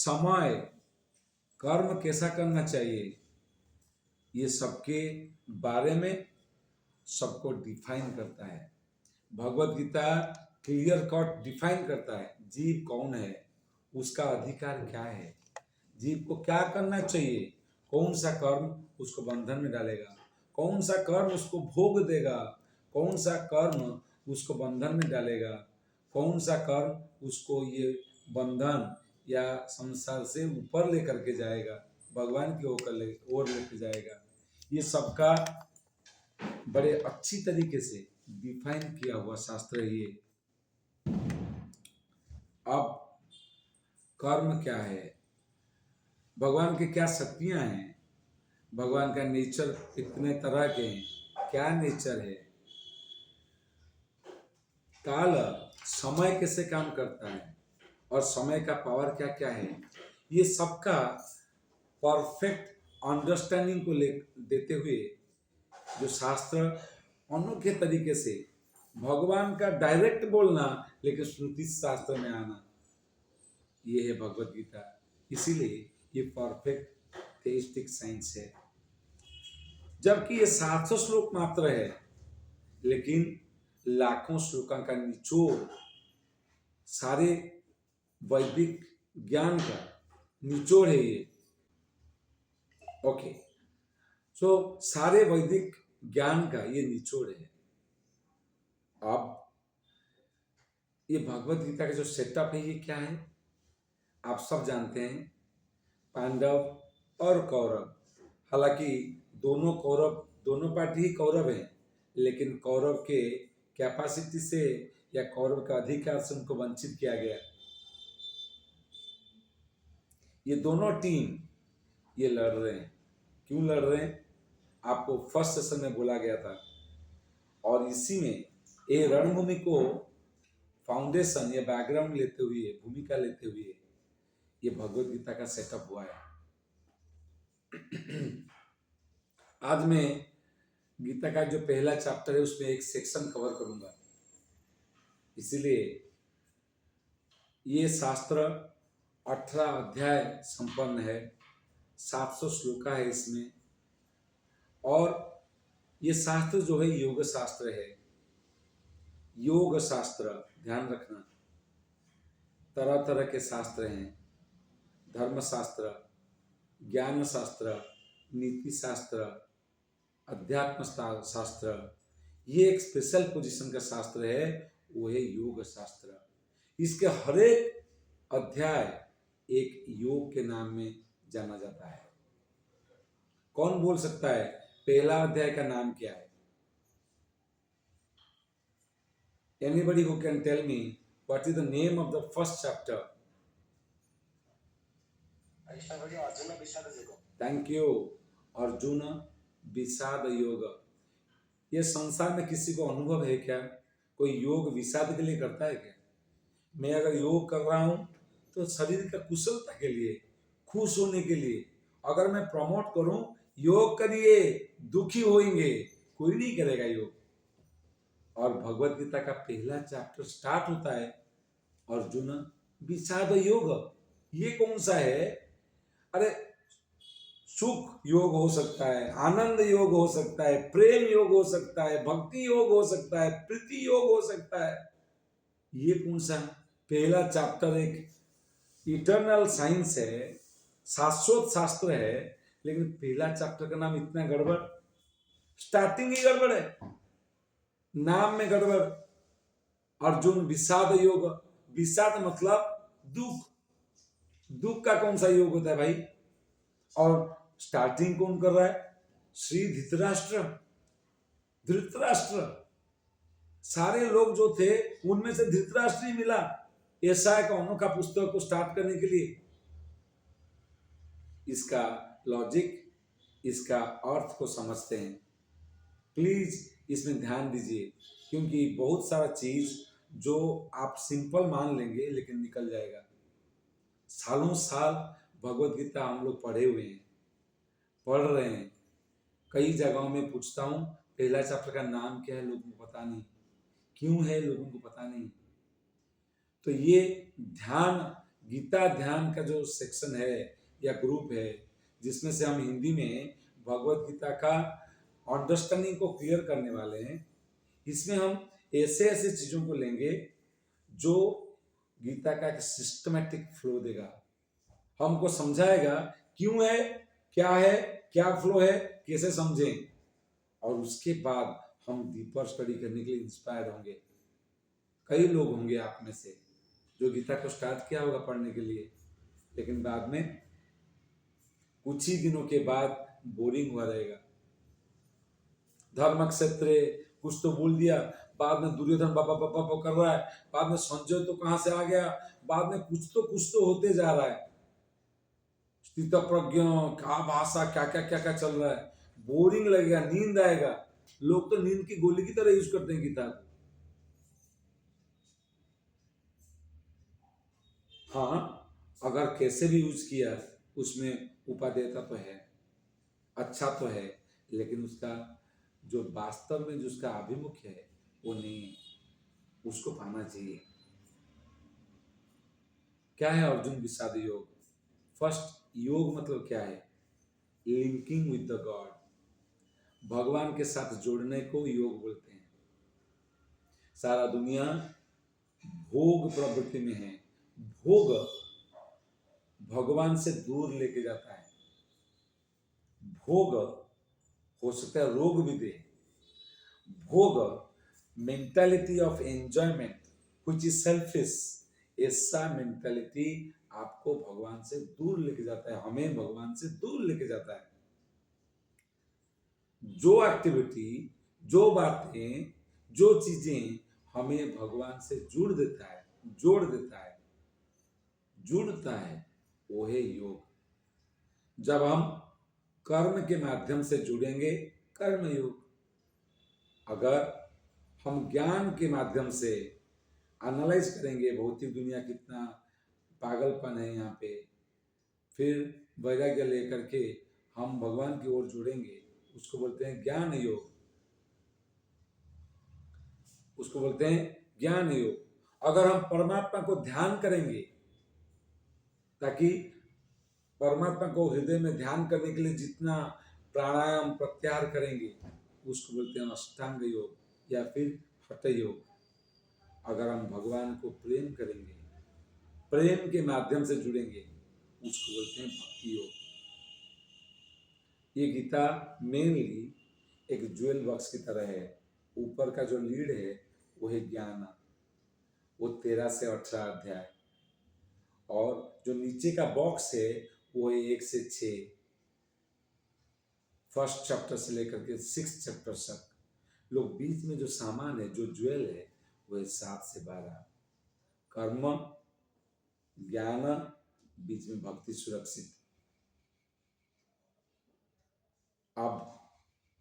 समय, कर्म कैसा करना चाहिए, ये सबके बारे में सबको डिफाइन करता है। Bhagavad Gita clear cut define करता है जीव कौन है, उसका अधिकार क्या है, जीव को क्या करना चाहिए, कौन सा कर्म उसको बंधन में डालेगा, कौन सा कर्म उसको भोग देगा, कौन सा कर्म उसको बंधन में डालेगा, कौन सा कर्म उसको ये बंधन या संसार से ऊपर लेकर के जाएगा, भगवान की ओर लेके जाएगा। ये सबका बड़े अच्छी तरीके से डिफाइन किया हुआ शास्त्र है ये। अब कर्म क्या है, भगवान की क्या शक्तियां हैं, भगवान का नेचर कितने तरह के हैं, क्या नेचर है, काल समय कैसे काम करता है और समय का पावर क्या क्या है, ये सबका परफेक्ट अंडरस्टैंडिंग को ले देते हुए जो शास्त्र अनोखे तरीके से भगवान का डायरेक्ट बोलना लेकिन श्रुति शास्त्र में आना, ये है भगवत गीता। इसीलिए ये परफेक्ट थेइस्टिक साइंस है। जबकि ये 700 श्लोक मात्र है, लेकिन लाखों श्लोकों का निचोड़, सारे वैदिक ज्ञान का निचोड़ है ये। ओके, सो सारे वैदिक ज्ञान का ये निचोड़ है। अब ये भगवत गीता का जो सेटअप है ये क्या है, आप सब जानते हैं, पांडव और कौरव। हालांकि दोनों पार्टी ही कौरव हैं, लेकिन कौरव के कैपेसिटी से या कौरव का अधिकार से उनको वंचित किया गया। ये दोनों टीम ये लड़ रहे हैं, क्यों लड़ रहे हैं आपको फर्स्ट सेशन में बोला गया था। और इसी में ये रणभूमि को फाउंडेशन या बैकग्राउंड लेते हुए, भूमिका लेते हुए ये भगवत गीता का सेटअप हुआ है। आज मैं गीता का जो पहला चैप्टर है उसमें एक सेक्शन कवर करूंगा। इसीलिए ये शास्त्र 18 अध्याय संपन्न है, 700 श्लोका है इसमें। और ये शास्त्र जो है योग शास्त्र है। योग शास्त्र, ध्यान रखना, तरह तरह के शास्त्र हैं, धर्म शास्त्र, ज्ञान शास्त्र, नीति शास्त्र, अध्यात्म शास्त्र। ये एक स्पेशल पोजीशन का शास्त्र है, वो है योग शास्त्र। इसके हर एक अध्याय एक योग के नाम में जाना जाता है। कौन बोल सकता है पहला अध्याय का नाम क्या है? Anybody who can tell me what is the name of the first chapter? Thank you. Arjun विषाद योग। ये संसार में किसी को अनुभव है क्या? कोई योग विषाद के लिए करता है क्या? मैं अगर योग कर रहा हूं तो शरीर का कुशलता के लिए, खुश होने के लिए। अगर मैं प्रमोट करूं योग करिए, दुखी होंगे, कोई नहीं करेगा योग। और भगवत गीता का पहला चैप्टर स्टार्ट होता है अर्जुन विषाद योग। ये कौन सा है? अरे सुख योग हो सकता है, आनंद योग हो सकता है, प्रेम योग हो सकता है, भक्ति योग हो सकता है, प्रीति योग हो सकता है। ये कौन सा? पहला चैप्टर एक इटर्नल साइंस है, शाश्वत शास्त्र है, लेकिन पहला चैप्टर का नाम इतना गड़बड़, स्टार्टिंग ही गड़बड़ है, नाम में गड़बड़। अर्जुन विषाद योग। विषाद मतलब दुख। दुख का कौन सा योग होता है भाई? और स्टार्टिंग कौन कर रहा है? श्री धृतराष्ट्र। धृतराष्ट्र, सारे लोग जो थे उनमें से धृतराष्ट्र ही मिला ऐसा एक अनोखा पुस्तक को स्टार्ट करने के लिए। इसका लॉजिक, इसका अर्थ को समझते हैं, प्लीज इसमें ध्यान दीजिए, क्योंकि बहुत सारा चीज जो आप सिंपल मान लेंगे लेकिन निकल जाएगा। सालों साल भगवत गीता हम लोग पढ़े हुए हैं, पढ़ रहे हैं। कई जगहों में पूछता हूं पहला चैप्टर का नाम क्या है, लोगों को पता नहीं, क्यों है लोगों को पता नहीं। तो ये ध्यान गीता ध्यान का जो सेक्शन है या ग्रुप है, जिसमें से हम हिंदी में भगवत गीता का अंडरस्टैंडिंग को क्लियर करने वाले हैं, इसमें हम ऐसे ऐसे चीजों को लेंगे जो गीता का एक सिस्टमेटिक फ्लो देगा, हमको समझाएगा क्यों है, क्या फ्लो है, कैसे समझें, और उसके बाद हम डीपर स्टडी करने के लिए इंस्पायर होंगे। कई लोग होंगे आप में से जो गीता को स्टार्ट किया होगा पढ़ने के लिए, लेकिन बाद में कुछ ही दिनों के बाद बोरिंग हुआ रहेगा। धर्म क्षेत्र कुछ तो बोल दिया, बाद में दुर्योधन बाबा बाबा कर रहा है, बाद में संजय तो कहां से आ गया, बाद में कुछ तो होते जा रहा है, स्थित प्रज्ञ क्या भाषा, क्या क्या चल रहा है, बोरिंग लगेगा, नींद आएगा। लोग तो नींद की गोली की तरह यूज करते हैं गीता को। हाँ, अगर कैसे भी यूज किया उसमें उपादेयता तो है, अच्छा तो है, लेकिन उसका जो वास्तव में जो उसका आभिमुख्य है वो नहीं है, उसको पाना चाहिए। क्या है अर्जुन विषाद योग? फर्स्ट, योग मतलब क्या है? लिंकिंग विद द गॉड, भगवान के साथ जोड़ने को योग बोलते हैं। सारा दुनिया भोग प्रवृत्ति में है, भोग भगवान से दूर लेके जाता है। भोग हो सकता है रोग भी दे। भोग mentality of enjoyment which is selfish, ऐसा मेंटालिटी आपको भगवान से दूर लेके जाता है, हमें भगवान से दूर लेके जाता है। जो एक्टिविटी, जो बातें, जो चीजें हमें भगवान से जोड़ देता है, जुड़ता है, वो है योग। जब हम कर्म के माध्यम से जुड़ेंगे, कर्म योग। अगर हम ज्ञान के माध्यम से एनालाइज करेंगे भौतिक दुनिया कितना पागलपन है यहाँ पे, फिर वैराग्य लेकर के हम भगवान की ओर जुड़ेंगे, उसको बोलते हैं ज्ञान योग, उसको बोलते हैं ज्ञान योग। अगर हम परमात्मा को ध्यान करेंगे, ताकि परमात्मा को हृदय में ध्यान करने के लिए जितना प्राणायाम प्रत्याहार करेंगे, उसको बोलते हैं अष्टांग योग या फिर हठ योग। अगर हम भगवान को प्रेम करेंगे, प्रेम के माध्यम से जुड़ेंगे, उसको बोलते हैं भक्ति योग। ये गीता मेनली एक ज्वेल बॉक्स की तरह है। ऊपर का जो लीड है वो है ज्ञान, वो 13 से 18 अध्याय, और जो नीचे का बॉक्स है वो है 1 से 6, फर्स्ट चैप्टर से लेकर के 6 चैप्टर तक। लोग बीच में जो सामान है, जो ज्वेल है, वो है 7 से 12, कर्म, ज्ञान, बीच में भक्ति सुरक्षित। अब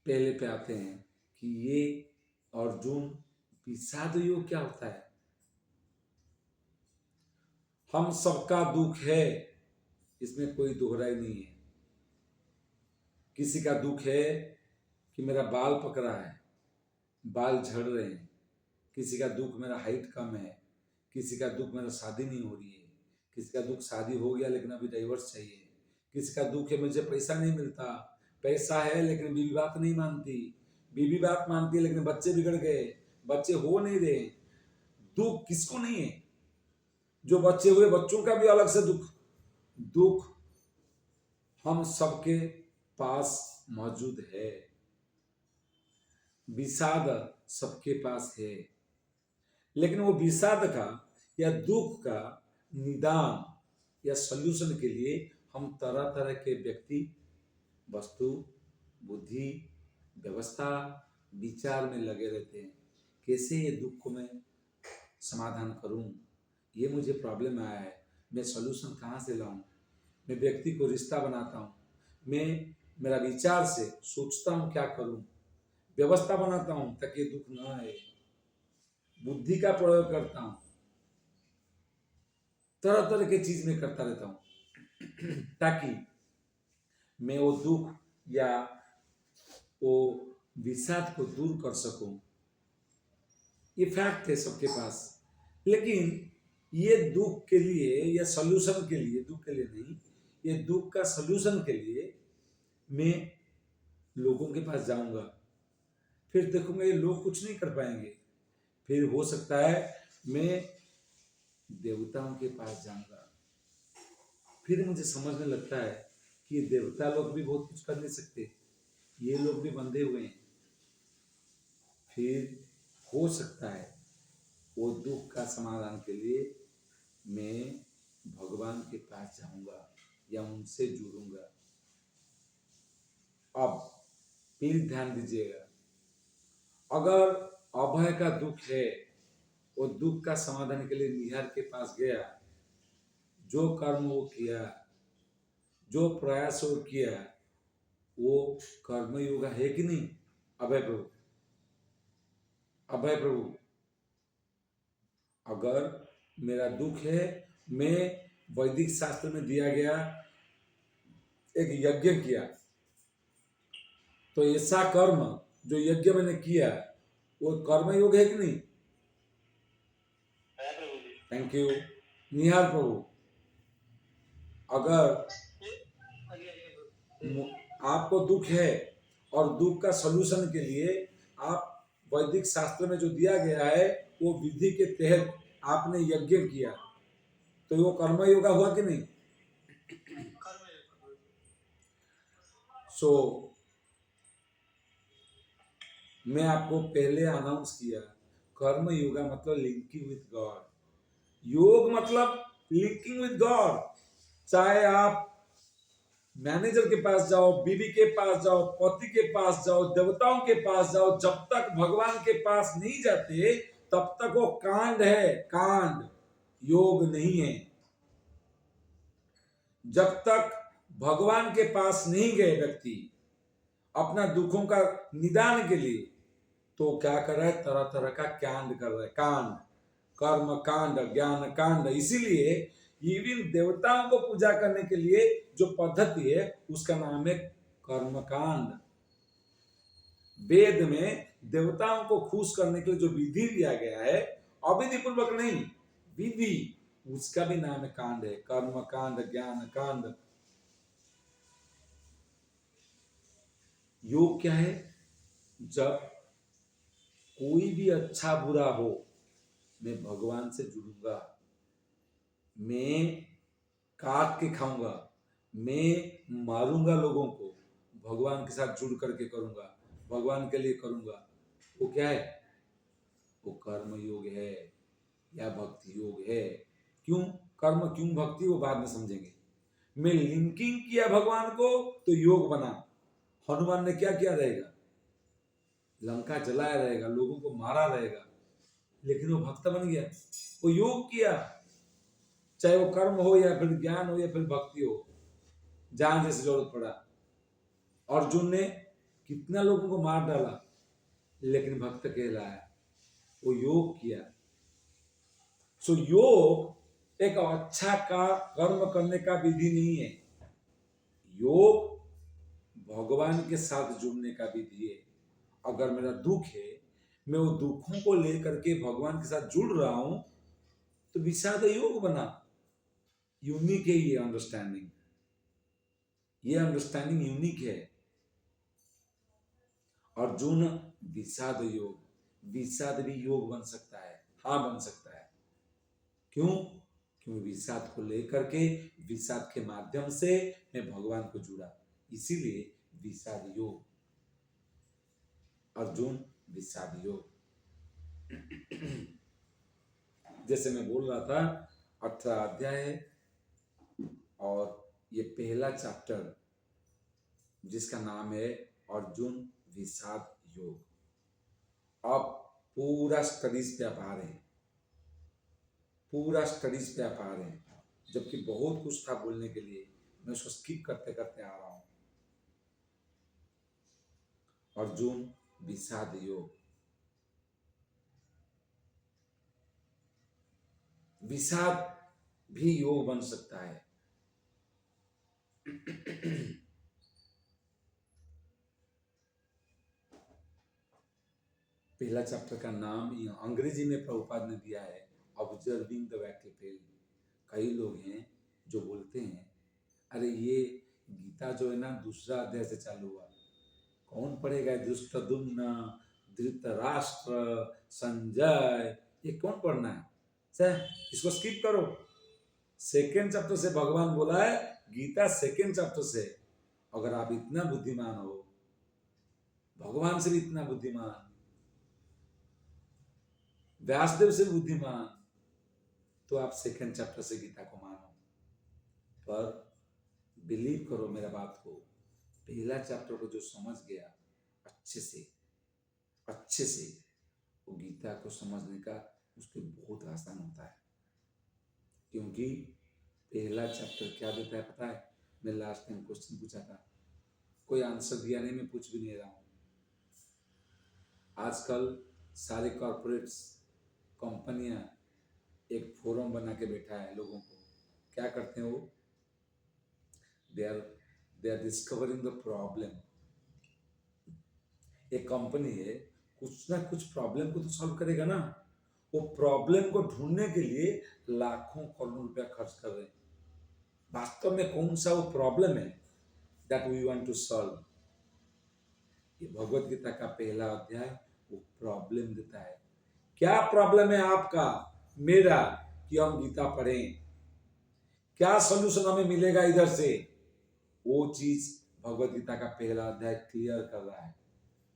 पहले पे आते हैं कि ये अर्जुन विषाद योग क्या होता है। हम सबका दुख है, इसमें कोई दोहराई नहीं है। किसी का दुख है कि मेरा बाल पक रहा है, बाल झड़ रहे हैं, किसी का दुख मेरा हाइट कम है, किसी का दुख मेरा शादी नहीं हो रही है, किसी का दुख शादी हो गया लेकिन अभी डाइवर्स चाहिए, किसी का दुख है मुझे पैसा नहीं मिलता, पैसा है लेकिन बीवी बात नहीं मानती, बीवी बात मानती है लेकिन बच्चे बिगड़ गए, बच्चे हो नहीं रहे। दुख किसको नहीं है? जो बच्चे हुए बच्चों का भी अलग से दुख हम सबके पास मौजूद है। विषाद सबके पास है, लेकिन वो विषाद का या दुख का निदान या सॉल्यूशन के लिए हम तरह तरह के व्यक्ति, वस्तु, बुद्धि, व्यवस्था, विचार में लगे रहते हैं। कैसे ये दुख को मैं समाधान करूं, ये मुझे प्रॉब्लम आया है, मैं सॉल्यूशन कहाँ से लाऊं। मैं व्यक्ति को रिश्ता बनाता हूँ, मैं मेरा विचार से सोचता हूँ क्या करूं, व्यवस्था बनाता हूँ ताकि दुख ना आए, बुद्धि का प्रयोग करता हूँ, तरह तरह की चीज में करता रहता हूँ ताकि मैं वो दुख या वो विषाद को दूर कर सकूं। ये फैक्ट है सबके पास। लेकिन ये दुख के लिए या सॉल्यूशन के लिए, दुख के लिए नहीं, ये दुख का सॉल्यूशन के लिए मैं लोगों के पास जाऊंगा। फिर देखूंगा ये लोग कुछ नहीं कर पाएंगे, फिर हो सकता है मैं देवताओं के पास जाऊंगा। फिर मुझे समझने लगता है कि देवता लोग भी बहुत कुछ कर नहीं सकते, ये लोग भी बंधे हुए हैं। फिर हो सकता है वो दुख का समाधान के लिए मैं भगवान के पास जाऊंगा या उनसे जुड़ूंगा। अब प्लीज ध्यान दीजिएगा, अगर अभय का दुख है, वो दुख का समाधान के लिए निहार के पास गया, जो कर्म वो किया, जो प्रयास वो किया, वो कर्मयोग है कि नहीं? अभय प्रभु, अभय प्रभु, अगर मेरा दुख है, मैं वैदिक शास्त्र में दिया गया एक यज्ञ किया, तो ऐसा कर्म जो यज्ञ मैंने किया वो कर्मयोग है कि नहीं? थैंक यू निहार प्रभु। अगर आपको दुख है और दुख का सलूशन के लिए आप वैदिक शास्त्र में जो दिया गया है वो विधि के तहत आपने यज्ञ किया, तो वो कर्म योगा हुआ कि नहीं? सो मैं आपको पहले अनाउंस किया, कर्म योगा मतलब लिंकिंग विद गॉड, योग मतलब लिंकिंग विद गॉड। चाहे आप मैनेजर के पास जाओ, बीवी के पास जाओ, पति के पास जाओ, देवताओं के पास जाओ, जब तक भगवान के पास नहीं जाते तब तक वो कांड है, कांड, योग नहीं है। जब तक भगवान के पास नहीं गए व्यक्ति अपना दुखों का निदान के लिए, तो क्या कर रहा है? तरह तरह का कांड कर रहा है, कांड, कर्म कांड, ज्ञान कांड। इसीलिए इवन देवताओं को पूजा करने के लिए जो पद्धति है उसका नाम है कर्म कांड। वेद में देवताओं को खुश करने के लिए जो विधि दिया गया है, अविधि पूर्वक नहीं, विधि, उसका भी नाम है कांड है, कर्म कांड, ज्ञान कांड। योग क्या है? जब कोई भी अच्छा बुरा हो, मैं भगवान से जुड़ूंगा, मैं काट के खाऊंगा, मैं मारूंगा लोगों को, भगवान के साथ जुड़ करके करूंगा, भगवान के लिए करूंगा। वो क्या है? वो कर्म योग है या भक्ति योग है। क्यों कर्म, क्यों भक्ति, वो बाद में समझेंगे। मैं लिंकिंग किया भगवान को तो योग बना। हनुमान ने क्या किया रहेगा? लंका जलाया रहेगा, लोगों को मारा रहेगा, लेकिन वो भक्त बन गया, वो योग किया। चाहे वो कर्म हो या फिर ज्ञान हो या फिर भक्ति हो, जहां जैसे जरूरत पड़ा। अर्जुन ने कितना लोगों को मार डाला, लेकिन भक्त कहलाया, वो योग किया। सो योग एक अच्छा का कर्म करने का विधि नहीं है, योग भगवान के साथ जुड़ने का विधि है। अगर मेरा दुख है, मैं वो दुखों को लेकर के भगवान के साथ जुड़ रहा हूं, तो विषाद योग बना। यूनिक है ये अंडरस्टैंडिंग, ये अंडरस्टैंडिंग यूनिक है। अर्जुन विषाद योग, विषाद भी योग बन सकता है, हाँ बन सकता है। क्यों? क्योंकि विषाद को लेकर के, विषाद के माध्यम से मैं भगवान को जुड़ा, इसीलिए विषाद योग, अर्जुन विषाद योग। जैसे मैं बोल रहा था, 18 अध्याय है और ये पहला चैप्टर जिसका नाम है अर्जुन विषाद योग। अब पूरा स्टडीज पे आप आ रहे हैं, पूरा स्टडीज पे आप आ रहे हैं, जबकि बहुत कुछ था बोलने के लिए, मैं उसको स्किप करते करते आ रहा हूं। अर्जुन विषाद योग, विषाद भी योग बन सकता है। पहला चैप्टर का नाम अंग्रेजी में प्रभुपाद ने दिया है ऑब्जर्विंग द battlefield. कई लोग हैं जो बोलते हैं अरे ये गीता जो है ना दूसरा अध्याय से चालू हुआ, कौन पढ़ेगा? दुष्टदुम्न, धृतराष्ट्र, संजय, ये कौन पढ़ना है? सर इसको स्किप करो। सेकेंड चैप्टर से भगवान बोला है, गीता सेकेंड चैप्टर से। अगर आप इतना बुद्धिमान हो, भगवान से भी इतना बुद्धिमान, व्यासदेव से बुद्धिमान, तो आप सेकेंड चैप्टर से गीता को मानो। पर बिलीव करो मेरा बात को, पहला चैप्टर को जो समझ गया अच्छे से वो गीता को समझने का उसके बहुत आसान होता है। क्योंकि पहला चैप्टर क्या देता है पता है? मैं लास्ट टाइम क्वेश्चन पूछा था, कोई आंसर दिया नहीं, मैं पूछ भी नहीं रहा हूं। आजकल सारे कॉर्पोरेट्स, कंपनियां एक फोरम बना के बैठा है लोगों को, क्या करते हैं वो? They are discovering the problem. एक कंपनी है, कुछ ना कुछ प्रॉब्लम को तो सॉल्व करेगा ना, वो प्रॉब्लम को ढूंढने के लिए लाखों करोड़ों रुपया खर्च कर रहे हैं। वास्तव में कौन सा वो प्रॉब्लम है that we want to solve? ये भगवत गीता का पहला अध्याय वो प्रॉब्लम देता है। क्या प्रॉब्लम है आपका, मेरा, कि हम गीता पढ़ें? क्या सॉल्यूशन हमें मिलेगा इधर से? वो चीज भगवत गीता का पहला अध्याय क्लियर कर रहा है।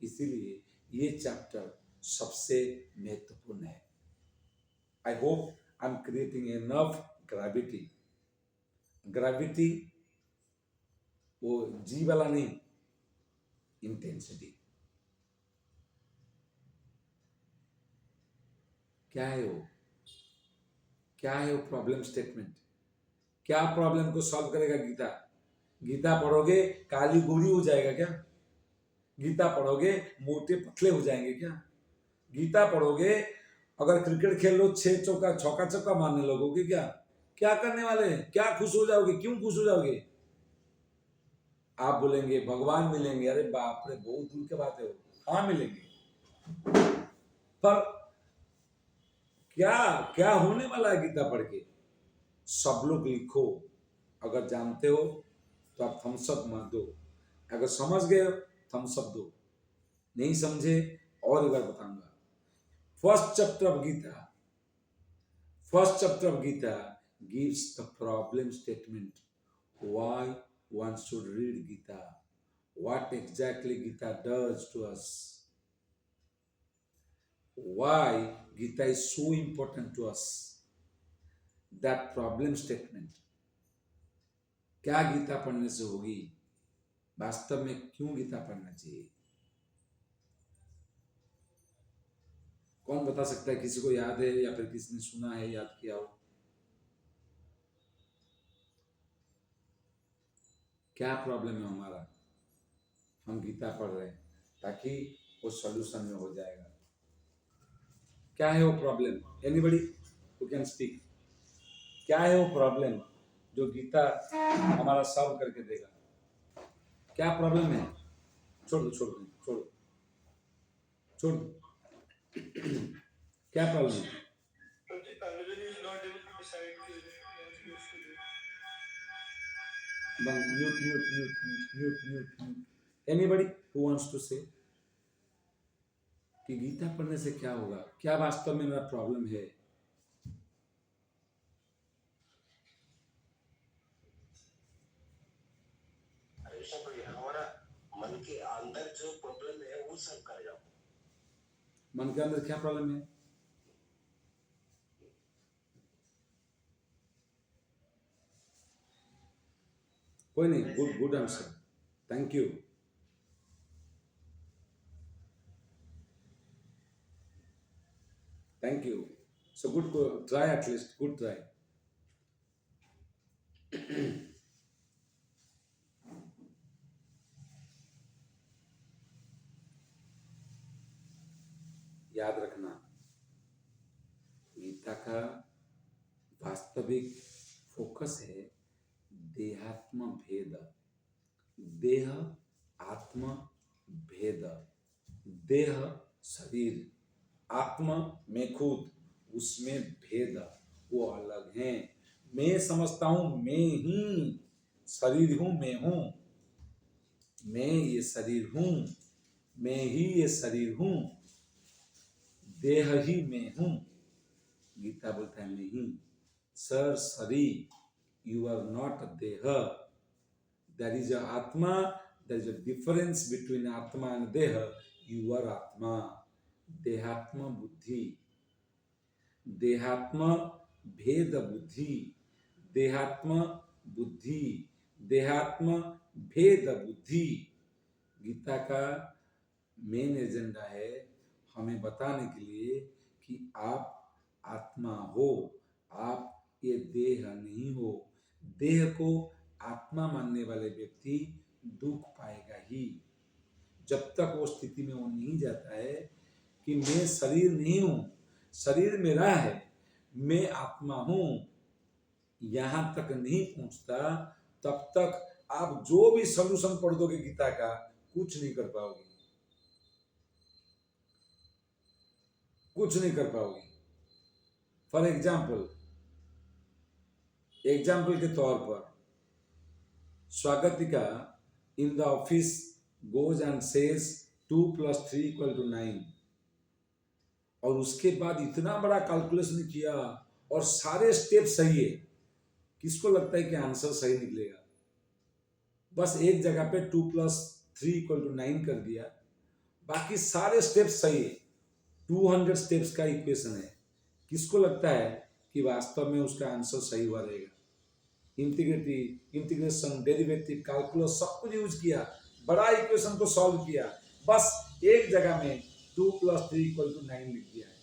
इसीलिए ये चैप्टर सबसे महत्वपूर्ण है। I hope I am creating enough gravity. Gravity वो जी वाला नहीं, इंटेंसिटी। क्या है वो? क्या है वो प्रॉब्लम स्टेटमेंट? क्या प्रॉब्लम को सॉल्व करेगा गीता? गीता पढ़ोगे काली गोरी हो जाएगा क्या? गीता पढ़ोगे मोटे पतले हो जाएंगे क्या? गीता पढ़ोगे अगर क्रिकेट खेल लो 6 चौका छक्का चौका मारने लगोगे क्या? क्या करने वाले हैं? क्या खुश हो जाओगे? क्यों खुश हो जाओगे? आप बोलेंगे भगवान मिलेंगे, अरे बाप रे बहुत दूर की बात है वो। हाँ मिलेंगे, पर क्या क्या होने वाला है गीता पढ़ के? सब लोग लिखो, अगर जानते हो तो आप थम्स अप मार दो, अगर समझ गए थम्स अप दो, नहीं समझे और एक बार बताऊंगा। First chapter of Gita gives the problem statement. Why one should read Gita? What exactly Gita does to us? Why Gita is so important to us? That problem statement. क्या गीता पढ़ने से होगी? वास्तव में क्यों गीता पढ़ना चाहिए? कौन बता सकता है? किसी को याद है या फिर किसी ने सुना है, याद किया हो? क्या प्रॉब्लम है हमारा? हम गीता पढ़ रहे हैं ताकि वो सॉल्यूशन में हो जाएगा। क्या है वो problem? Anybody who can speak? क्या है वो प्रॉब्लम जो गीता हमारा सॉल्व करके देगा? क्या प्रॉब्लम है? छोड़ दो छोड़ दो छोड़ दो छोड़ दो। क्या प्रॉब्लम है? एनीबडी हु वांट्स टू से कि गीता पढ़ने से क्या होगा? क्या वास्तव में मेरा प्रॉब्लम है? हमारा मन के अंदर जो प्रॉब्लम है वो सॉल्व करेगा। मन के अंदर क्या प्रॉब्लम है? कोई नहीं। Good good answer, thank you. Thank you. So good try, at least good try. याद रखना, गीता का वास्तविक फोकस है देहात्म भेद। देह आत्म भेद। देह शरीर, आत्मा में खुद, उसमें भेद, वो अलग हैं। मैं समझता हूं मैं ही शरीर हूं, मैं ये शरीर हूं, मैं ही ये शरीर हूं, देह ही मैं हूं। गीता बोलता है नहीं सर, शरीर यू आर नॉट देह, there is a atma, there is a difference between atma and deha, you are atma, देहात्मा बुद्धि, देहात्मा भेद बुद्धि, देहात्मा बुद्धि, देहात्मा भेद बुद्धि। गीता का मेन एजेंडा है हमें बताने के लिए कि आप आत्मा हो, आप ये देह नहीं हो। देह को आत्मा मानने वाले व्यक्ति दुख पाएगा ही। जब तक वो स्थिति में वो नहीं जाता है कि मैं शरीर नहीं हूं, शरीर मेरा है, मैं आत्मा हूं, यहां तक नहीं पहुंचता, तब तक आप जो भी सॉल्यूशन पढ़ दोगे गीता का, कुछ नहीं कर पाओगे, कुछ नहीं कर पाओगे। फॉर एग्जाम्पल के तौर पर स्वागतिका in the office goes and says 2 + 3 = 9, और उसके बाद इतना बड़ा कैलकुलेशन किया और सारे स्टेप सही है। किसको लगता है कि आंसर सही निकलेगा? बस एक जगह पे 2 + 3 = 9 कर दिया, बाकी सारे स्टेप्स सही है। 200 स्टेप्स का इक्वेशन है। किसको लगता है कि वास्तव में उसका आंसर सही हुआ रहेगा? इंटीग्रेशन, डेरिवेटिव, कैलकुलस सब कुछ यूज किया, बड़ा इक्वेशन को सॉल्व किया, बस एक जगह में 2 + 3 = 9 लिख दिया है।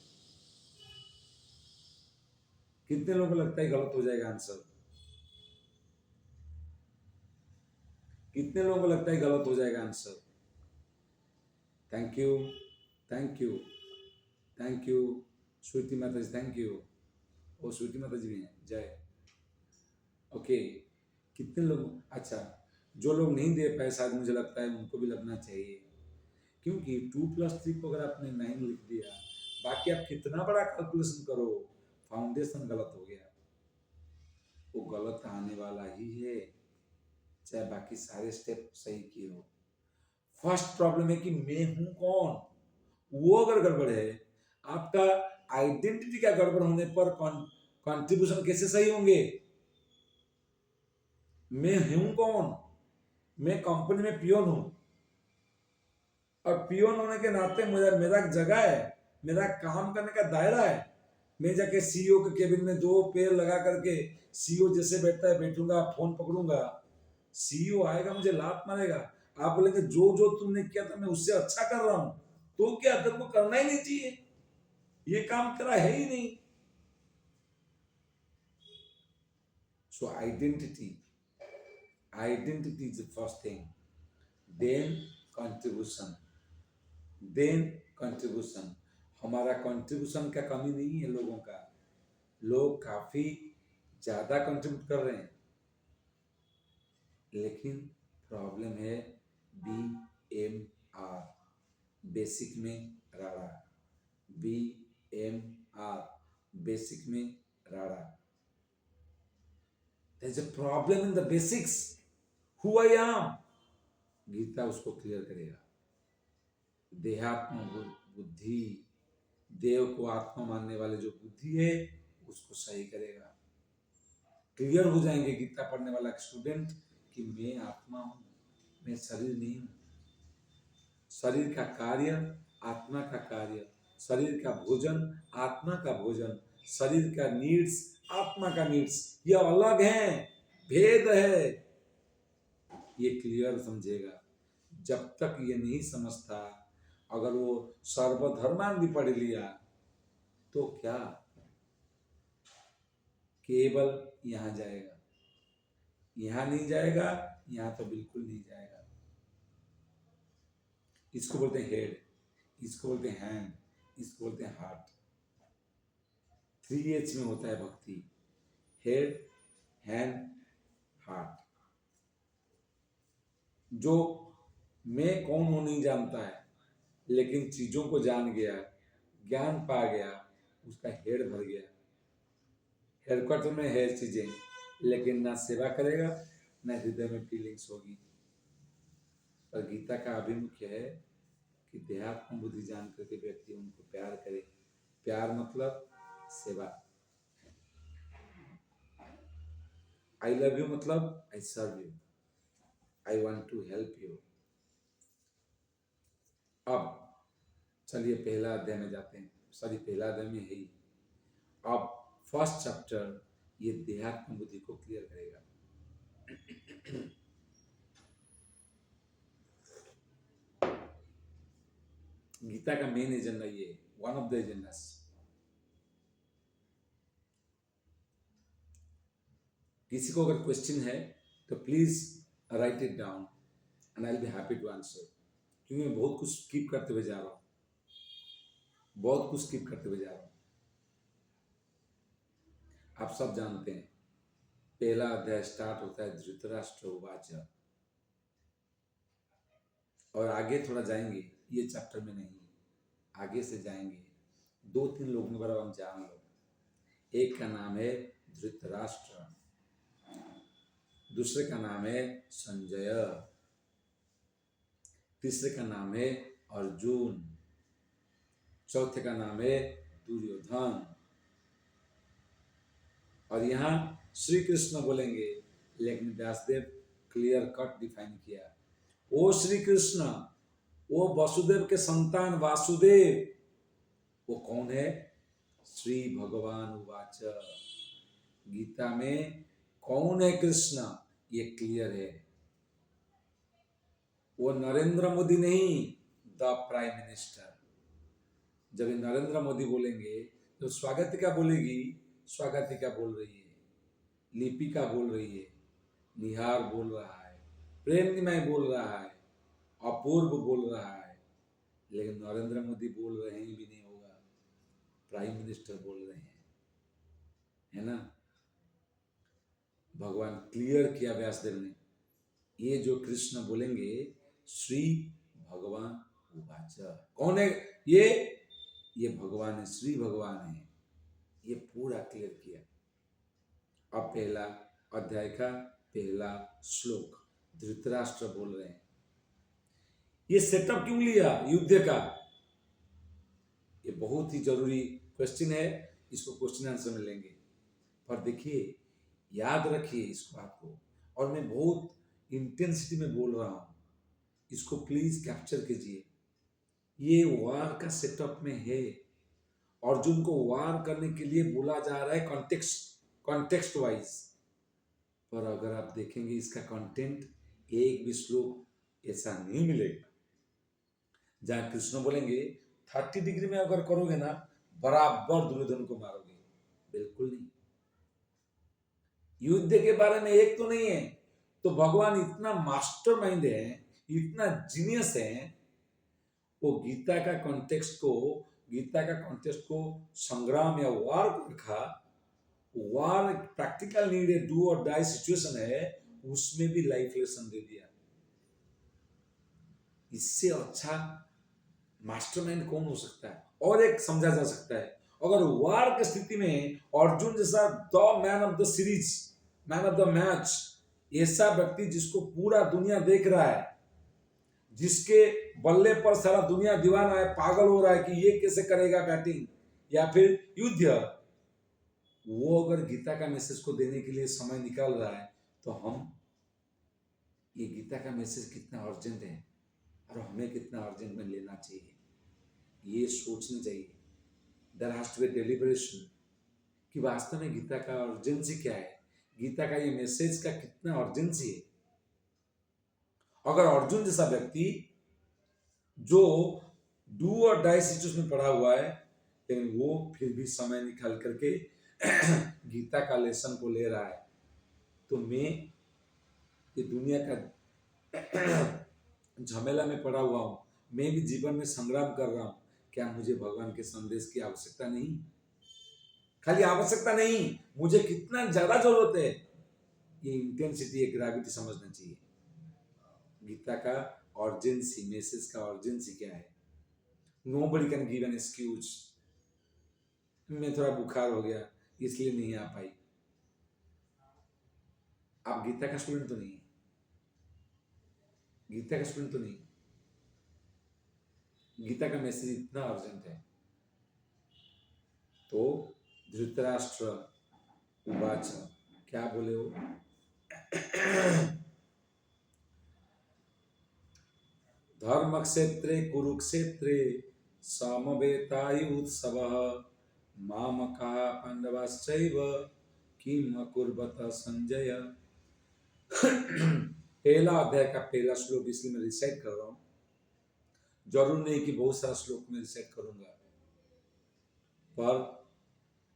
कितने लोगों को लगता है गलत हो जाएगा आंसर? कितने लोगों को लगता है गलत हो जाएगा answer? Thank you, thank you, thank you sweetie माता जी, थैंक यू। वो स्वीटी माता जी भी हैं, जय। ओके, कितने लोग, अच्छा, जो लोग नहीं दे पाए शायद मुझे लगता है उनको भी लगना चाहिए, क्योंकि 2 + 3 को अगर आपने 9 लिख दिया, बाकी आप कितना बड़ा कैलकुलेशन करो, फाउंडेशन गलत हो गया, वो गलत आने वाला ही है, चाहे बाकी सारे स्टेप सही किए हो। फर्स्ट प्रॉब्लम है कि मैं हूं कौन, वो अगर गड़बड़ है, आपका आइडेंटिटी का गड़बड़ होने पर कंट्रीब्यूशन कैसे सही होंगे? मैं हूं कौन? मैं कंपनी में पियोन हूं, और पियोन होने के नाते मेरा एक जगह है, मेरा काम करने का दायरा है। मैं जाके सीईओ के केबिन में 2 पैर लगा करके सीईओ जैसे बैठता है बैठूंगा, फोन पकड़ूंगा, सीईओ आएगा मुझे लात मारेगा, आप बोलेंगे जो जो तुमने किया था मैं उससे अच्छा कर रहा हूं, तो क्या तेरे को करना ही नहीं चाहिए, ये काम तेरा है ही नहीं। So identity is the first thing, then contribution, then contribution. हमारा कंट्रीब्यूशन का कमी नहीं है लोगों का, लोग काफी ज्यादा कंट्रीब्यूट कर रहे हैं, लेकिन प्रॉब्लम है BMR, बेसिक में राड़ा, BMR, बेसिक में राड़ा। There is a problem in the basics, who I am। Gita उसको क्लियर करेगा। देहात्म बुद्धि, देव को आत्मा मानने वाले जो बुद्धि है उसको सही करेगा। क्लियर हो जाएंगे गीता पढ़ने वाला स्टूडेंट कि मैं आत्मा हूं, मैं शरीर नहीं हूं। शरीर का कार्य आत्मा का कार्य, शरीर का भोजन आत्मा का भोजन, शरीर का नीड्स आत्मा का नीड्स, ये अलग है, भेद है। ये क्लियर समझेगा। जब तक ये नहीं समझता, अगर वो सर्वधर्मान भी पढ़ लिया तो क्या, केवल यहां जाएगा, यहां नहीं जाएगा, यहां तो बिल्कुल नहीं जाएगा। इसको बोलते हैं हेड, इसको बोलते हैं हैंड, इसको बोलते हैं हार्ट। 3H में होता है भक्ति, हेड, हैंड, हार्ट। जो मैं कौन हूं नहीं जानता है, लेकिन चीजों को जान गया, ज्ञान पा गया, उसका हेड भर गया, हेडक्वार्टर में है चीजें, लेकिन ना सेवा करेगा ना हृदय में फीलिंग्स होगी। पर गीता का अभिमुख्य है कि देहात्म बुद्धि जान करके व्यक्ति उनको प्यार करे। प्यार मतलब सेवा। आई लव यू मतलब I serve you, I want to help you. अब चलिए पहला अध्याय में जाते हैं, सॉरी पहला अध्याय में है ही। अब फर्स्ट चैप्टर ये देहात्म बुद्धि को क्लियर करेगा। गीता का मेन एजेंडा ये, वन ऑफ द एजेंडास। किसी को अगर क्वेश्चन है तो please write it down and I will be happy to answer, क्योंकि मैं बहुत कुछ स्किप करते हुए जा रहा हूँ, बहुत कुछ स्किप करते हुए जा रहा हूँ। आप सब जानते हैं पहला अध्याय स्टार्ट होता है धृतराष्ट्र उवाच, और आगे थोड़ा जाएंगे, ये चैप्टर में नहीं, आगे से जाएंगे। 2-3 लोगों के बारे में हम जान लो। एक का नाम है धृतराष्ट्र, दूसरे का नाम है संजय, तीसरे का नाम है अर्जुन, चौथे का नाम है दुर्योधन। और यहाँ श्री कृष्ण बोलेंगे, लेकिन व्यासदेव क्लियर कट डिफाइन किया, ओ श्री कृष्ण, वो वसुदेव के संतान वासुदेव, वो कौन है? श्री भगवान उवाच। गीता में कौन है कृष्ण ये क्लियर है। वो नरेंद्र मोदी नहीं, द प्राइम मिनिस्टर। जब नरेंद्र मोदी बोलेंगे तो स्वागतिका बोलेगी, स्वागतिका बोल रही है, लिपिका बोल रही है, निहार बोल रहा है, प्रेम निमाय बोल रहा है, अपूर्व बोल रहा है, लेकिन नरेंद्र मोदी बोल रहे हैं भी नहीं होगा, प्राइम मिनिस्टर बोल रहे हैं, है ना। भगवान क्लियर किया व्यासदेव ने, ये जो कृष्ण बोलेंगे श्री भगवान उवाच, कौन है ये भगवान है, श्री भगवान है, ये पूरा क्लियर किया। अब पहला अध्याय का पहला श्लोक धृतराष्ट्र बोल रहे हैं, ये सेटअप क्यों लिया युद्ध का, ये बहुत ही जरूरी क्वेश्चन है, इसको क्वेश्चन आंसर में लेंगे। पर देखिए, याद रखिए इस बात को, और मैं बहुत इंटेंसिटी में बोल रहा हूं, इसको प्लीज कैप्चर कीजिए। ये वार का सेटअप में है, अर्जुन को वार करने के लिए बोला जा रहा है कॉन्टेक्स्ट वाइज। पर अगर आप देखेंगे इसका कंटेंट, एक भी श्लोक ऐसा नहीं मिलेगा जहां कृष्ण बोलेंगे 30 डिग्री में अगर करोगे ना बराबर दुर्योधन को मारोगे, बिल्कुल नहीं। युद्ध के बारे में एक तो नहीं है, तो भगवान इतना मास्टरमाइंड है, इतना जीनियस है, वो गीता का कॉन्टेक्स्ट को संग्राम या वार को रखा। वार प्रैक्टिकल नीड है, डू और डाई सिचुएशन है, उसमें भी लाइफ लेसन दे दिया। इससे अच्छा मास्टरमाइंड कौन हो सकता है? और एक समझा जा सकता है, अगर वार की स्थिति में अर्जुन जैसा the man of the series, man of the match, ऐसा व्यक्ति जिसको पूरा दुनिया देख रहा है, जिसके बल्ले पर सारा दुनिया दीवाना है, पागल हो रहा है कि ये कैसे करेगा बैटिंग या फिर युद्ध, वो अगर गीता का मैसेज को देने के लिए समय निकाल रहा है, तो हम ये गीता का मैसेज कितना अर्जेंट है और हमें कितना अर्जेंट में लेना चाहिए, ये सोचना चाहिए। There has to be deliberation कि वास्तव में गीता का अर्जेंसी क्या है, गीता का ये मैसेज का कितना अर्जेंसी है। अगर अर्जुन जैसा व्यक्ति जो डू और डाई सिचुएशन में पड़ा हुआ है, लेकिन वो फिर भी समय निकाल करके गीता का लेसन को ले रहा है, तो मैं ये दुनिया का झमेला में पड़ा हुआ हूं, मैं भी जीवन में संग्राम कर रहा हूं, क्या मुझे भगवान के संदेश की आवश्यकता नहीं? खाली आवश्यकता नहीं, मुझे कितना ज्यादा जरूरत है, ये इंटेंसिटी, ये ग्रेविटी समझना चाहिए। गीता का अर्जेंसी, मैसेज का अर्जेंसी क्या है? Nobody can give an excuse. मैं थोड़ा बुखार हो गया इसलिए नहीं आ पाई। आप गीता का स्टूडेंट तो नहीं है, गीता का स्टूडेंट तो नहीं, गीता का मैसेज इतना अर्जेंट है। तो धृतराष्ट्र उवाच, क्या बोले वो, धर्म क्षेत्रे कुरुक्षेत्रे समवेतायुत्सवः मामका पांडवाश्चैव किम अकुर्वत संजय। पहला अध्याय का पहला श्लोक इसलिए मैं रिसाइट कर रहा हूं, जरूर नहीं कि बहुत सारा श्लोक में रिसाइट करूंगा, पर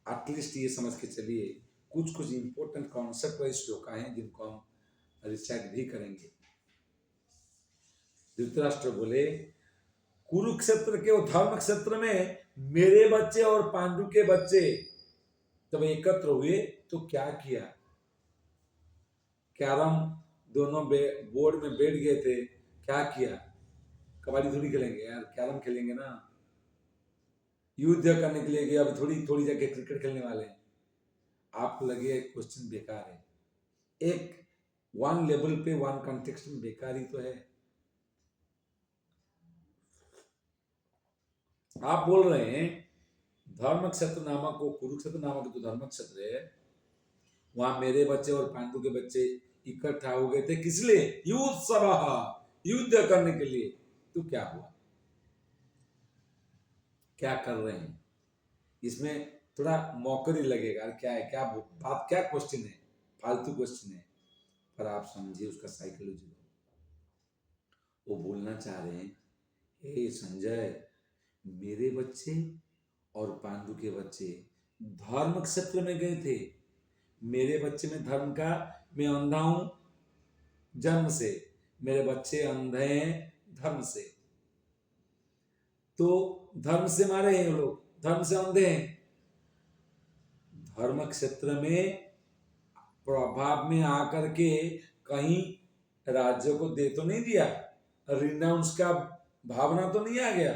एटलीस्ट ये समझ के चलिए कुछ कुछ इंपॉर्टेंट कॉन्सेप्ट वाइज श्लोक हैं जिनको हम रिसाइट भी करेंगे। धृतराष्ट्र बोले, कुरुक्षेत्र के वो धर्म क्षेत्र में मेरे बच्चे और पांडु के बच्चे जब एकत्र हुए तो क्या किया, कैरम दोनों बोर्ड में बैठ गए थे, क्या किया, कबड्डी थोड़ी खेलेंगे यार, कैरम खेलेंगे ना, युद्ध करने के लिए गए, अभी थोड़ी थोड़ी जगह क्रिकेट खेलने वाले हैं। आप लगे क्वेश्चन बेकार है, एक वन लेवल पे वन कॉन्टेक्स्ट में बेकार ही तो है। आप बोल रहे हैं धर्म क्षेत्र नामक को, कुरुक्षेत्र नामक जो धर्म क्षेत्र है वहां मेरे बच्चे और पांडु के बच्चे इकट्ठा हो गए थे, किस लिए, युद्ध सभा, युद्ध करने के लिए। तो क्या हुआ, क्या कर रहे हैं, इसमें थोड़ा मौकरी लगेगा, क्या है, क्या बात, क्या क्वेश्चन है, फालतू क्वेश्चन है, पर आप समझिए उसका साइकोलॉजी। वो बोलना चाह रहे हैं, हे संजय, मेरे बच्चे और पांडु के बच्चे धर्म क्षेत्र में गए थे, मेरे बच्चे में धर्म का, मैं अंधा हूं जन्म से, मेरे बच्चे अंधे हैं धर्म से, तो धर्म से मारे हैं लोग, धर्म से अंधे हैं। धर्म क्षेत्र में प्रभाव में आकर के कहीं राज्य को दे तो नहीं दिया, रिनाउंस का भावना तो नहीं आ गया,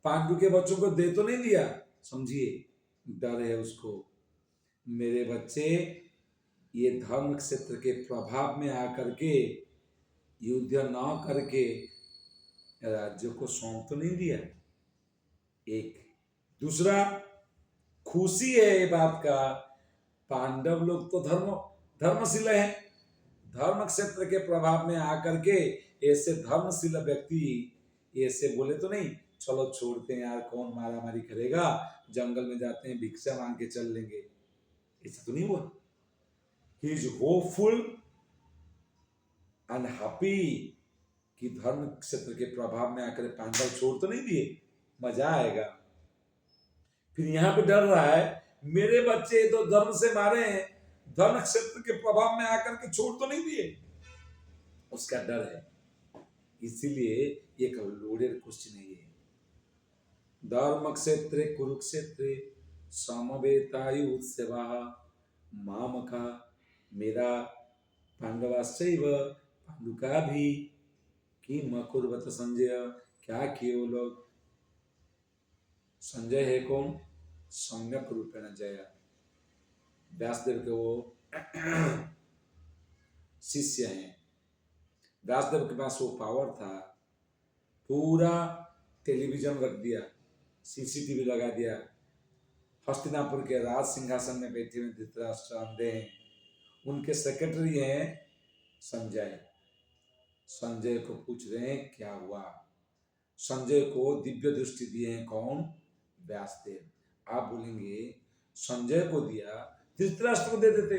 पांडु के बच्चों को दे तो नहीं दिया, समझिए डर है उसको, मेरे बच्चे ये धर्म क्षेत्र के प्रभाव में आकर के युद्ध न करके राज्य को सौंप तो नहीं दिया। एक दूसरा खुशी है ये बात का, पांडव लोग तो धर्मशील हैं, धर्म क्षेत्र के प्रभाव में आकर के ऐसे धर्मशील व्यक्ति ऐसे बोले तो नहीं चलो छोड़ते हैं यार, कौन मारा मारी करेगा, जंगल में जाते हैं भिक्षा मांग के चल लेंगे, ऐसा तो नहीं हुआ। He is hopeful and happy कि धर्म क्षेत्र के प्रभाव में आकर पांडव छोड़ तो नहीं दिए, मजा आएगा। फिर यहां पे डर रहा है, मेरे बच्चे तो धर्म से मारे हैं, धर्म क्षेत्र के प्रभाव में आकर के छोड़ तो नहीं दिए, उसका डर है, इसीलिए एक लोडेड क्वेश्चन है ये। धर्म क्षेत्रे कुरुक्षेत्रे समवेतायुत्सवा मामका, मेरा पांडवाश्चैव, पांडु का भी, किम अकुर्वत संजय, क्या किए वो लोग। संजय है कौन, सम्यक रूपेण जय, व्यासदेव के वो शिष्य हैं। व्यासदेव के पास वो पावर था, पूरा टेलीविजन रख दिया, सीसीटीवी लगा दिया, हस्तिनापुर के राज सिंहासन में बैठे हुए धृतराष्ट्र अंधे हैं, उनके सेक्रेटरी हैं संजय। संजय को पूछ रहे हैं क्या हुआ, संजय को दिव्य दृष्टि दिए हैं कौन, व्यासदेव। आप बोलेंगे संजय को दिया, धृतराष्ट्र को दे देते,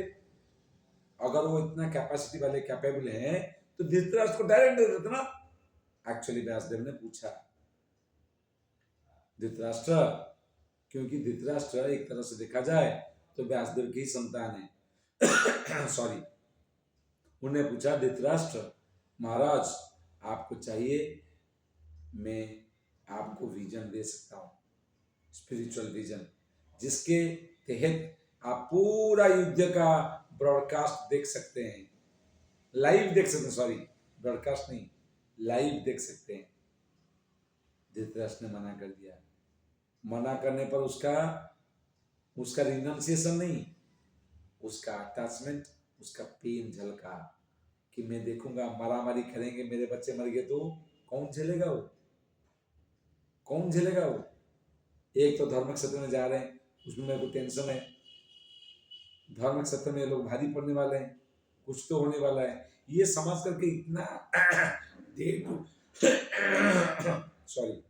अगर वो इतना कैपेसिटी वाले कैपेबल हैं तो धृतराष्ट्र को डायरेक्ट दे देते ना। एक्चुअली व्यासदेव ने पूछा धृतराष्ट्र, क्योंकि धृतराष्ट्र एक तरह से देखा जाए तो व्यासदेव की ही संतान है सॉरी, उन्हें पूछा धृतराष्ट्र महाराज आपको चाहिए, मैं आपको विजन दे सकता हूं, स्पिरिचुअल विजन, जिसके तहत आप पूरा युद्ध का ब्रॉडकास्ट देख सकते हैं, लाइव देख सकते हैं, सॉरी ब्रॉडकास्ट नहीं, लाइव देख सकते हैं। धृतराष्ट्र ने मना कर दिया, मना करने पर उसका उसका रिनाउंसिएशन नहीं, उसका अटैचमेंट, उसका पेन झलका कि मैं देखूंगा मारामारी करेंगे, मेरे बच्चे मर गए तो कौन झेलेगा वो, कौन झेलेगा वो। एक तो धर्म क्षेत्र में जा रहे हैं, उसमें मेरे को टेंशन है, धर्म क्षेत्र में लोग भारी पड़ने वाले हैं, कुछ तो होने वाला है, ये समझ करके इतना डे टू सॉरी,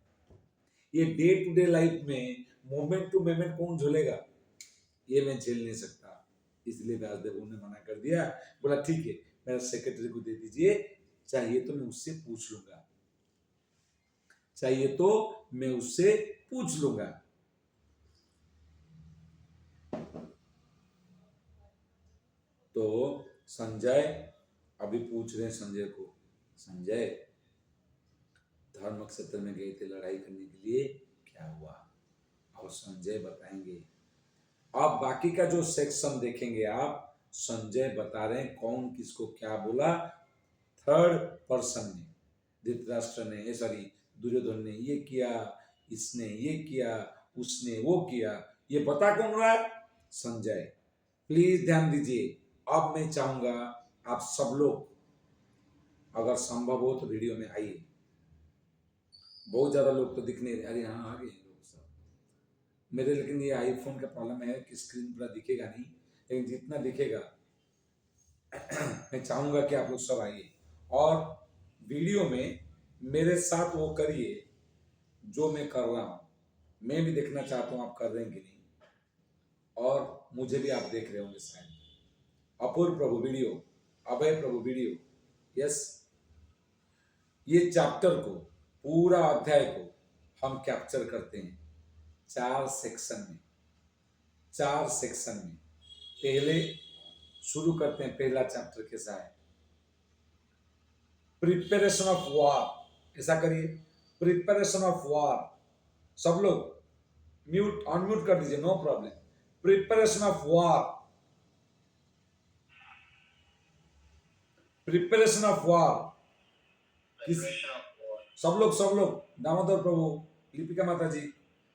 ये डे टू डे लाइफ में मोमेंट टू मोमेंट कौन झूलेगा, ये मैं झेल नहीं सकता। इसलिए व्यासदेव ने मना कर दिया, बोला ठीक है मेरा सेक्रेटरी को दे दीजिए, चाहिए तो मैं उससे पूछ लूंगा, चाहिए तो मैं उससे पूछ लूंगा। तो संजय अभी पूछ रहे हैं संजय को, संजय धर्म क्षेत्र में गए थे लड़ाई करने के लिए, क्या हुआ, और संजय बताएंगे। अब बाकी का जो सेक्शन देखेंगे आप, संजय बता रहे हैं कौन किसको क्या बोला, थर्ड पर्सन में, धृतराष्ट्र ने, सॉरी दुर्योधन ने ये किया, इसने ये किया, उसने वो किया, ये बता कौन रहा है, संजय। प्लीज ध्यान दीजिए। अब मैं चाहूंगा आप सब लोग अगर संभव हो तो वीडियो में आइए, बहुत ज्यादा लोग तो दिख नहीं रहे, अरे हाँ आ गए लोग सब मेरे, लेकिन ये आईफोन का प्रॉब्लम है कि स्क्रीन पूरा दिखेगा नहीं, लेकिन जितना दिखेगा मैं चाहूंगा कि आप लोग सब आइए और वीडियो में मेरे साथ वो करिए जो मैं कर रहा हूं, मैं भी देखना चाहता हूं आप कर रहे हैं कि नहीं, और मुझे भी आप देख रहे होंगे शायद। अपूर्व प्रभु वीडियो, अभय प्रभु वीडियो, यस। ये चैप्टर को, पूरा अध्याय को हम कैप्चर करते हैं 4 सेक्शन में, 4 सेक्शन में। पहले शुरू करते हैं, पहला चैप्टर के साथ प्रिपरेशन ऑफ वॉर। ऐसा करिए, प्रिपरेशन ऑफ वॉर, सब लोग म्यूट अनम्यूट कर दीजिए, no problem. Preparation of war, preparation of war, सब लोग दामोदर प्रभु, लिपिका माता जी,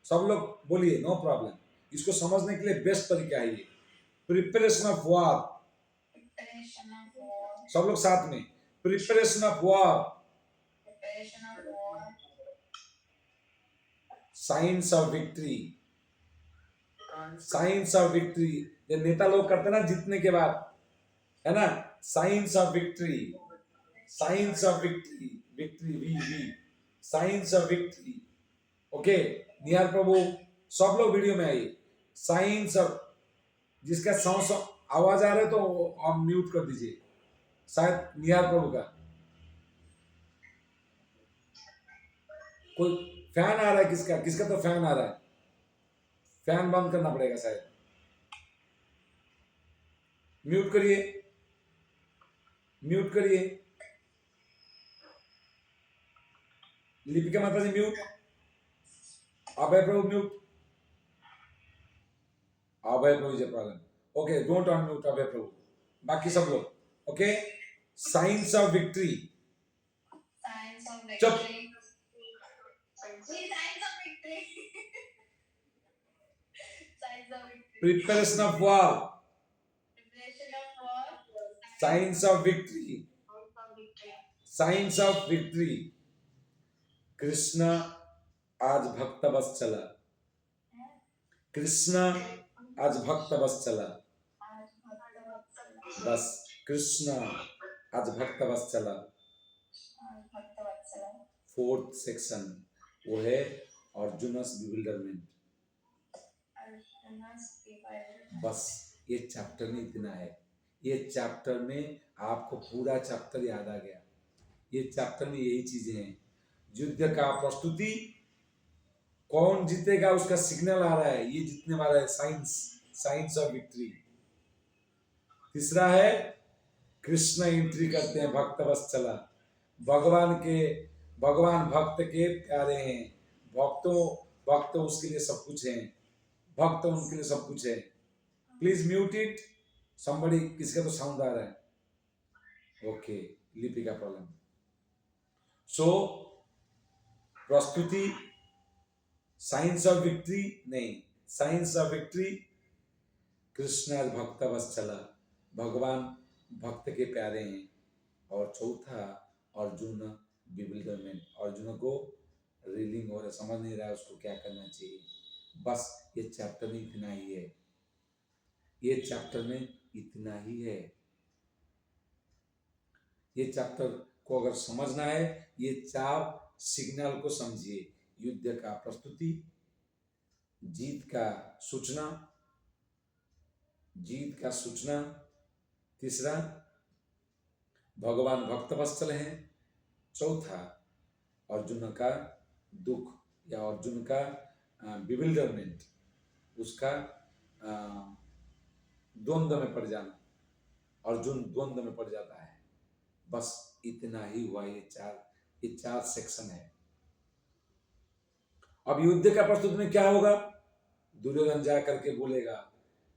सब लोग बोलिए, नो प्रॉब्लम। इसको समझने के लिए बेस्ट तरीका है ये, प्रिपरेशन ऑफ वॉर। सब लोग साथ में, preparation of war, science of victory, science of victory. ये नेता लोग करते ना जीतने के बाद, है ना, science of victory, science of victory, victory V V, science of victory. Okay, Nihar Prabhu, सब लोग वीडियो में आइए। साइंस ऑफ, जिसका साउंड आवाज आ रहा है तो आप म्यूट कर दीजिए, शायद निहार प्रभु का कोई फैन आ रहा है, किसका किसका तो फैन आ रहा है, फैन बंद करना पड़ेगा शायद, म्यूट करिए, म्यूट करिए। लिपिका माता ji mute, Abhay Prabhu mute, Abhay Prabhu is problem, okay don't unmute Abhay Prabhu, बाकी सब लोग ओके। साइंस ऑफ विक्ट्री, चुप, preparation of war, science of victory, science of victory. Krishna आज भक्त बस चला, कृष्ण आज भक्त बस चला, बस कृष्ण आज भक्त बस चला। फोर्थ सेक्शन वो है अर्जुनस बिविल्डरमेंट। बस ये चैप्टर में इतना है, ये चैप्टर में आपको पूरा चैप्टर याद आ गया। ये चैप्टर में यही चीजें हैं, युद्ध का प्रस्तुति, कौन जीतेगा उसका सिग्नल आ रहा है, ये जीतने वाला है, साइंस, साइंस ऑफ विक्ट्री। तीसरा है कृष्ण एंट्री करते हैं, भक्त बस चला, भगवान के, भगवान भक्त के प्यारे हैं, भक्तों, भक्त उसके लिए सब कुछ है, भक्त उनके लिए सब कुछ है। प्लीज म्यूट इट somebody, किसका तो साउंड आ रहा है, ओके लिपि का प्रॉब्लम। सो प्रस्तुति, साइंस ऑफ विक्ट्री नहीं, साइंस ऑफ विक्ट्री, कृष्ण भक्त वत्सल, भगवान भक्त के प्यारे हैं। और चौथा, अर्जुन बिविल्डरमेंट, अर्जुन को रीलिंग हो रहा, समझ नहीं रहा है उसको क्या करना चाहिए। बस ये चैप्टर में इतना ही है, ये चैप्टर में इतना ही है। ये चैप्टर को अगर समझना है, ये 4 सिग्नल को समझिए। युद्ध का प्रस्तुति, जीत का सूचना, जीत का सूचना। तीसरा, भगवान भक्त वत्सल हैं। चौथा, अर्जुन का दुख या अर्जुन का बिविल्डरमेंट, उसका द्वंद्व में पड़ जाना, अर्जुन द्वंद्व में पड़ जाता है। बस इतना ही हुआ। ये चार सेक्शन है। अब युद्ध का प्रस्तुति में क्या होगा? दुर्योधन जा करके बोलेगा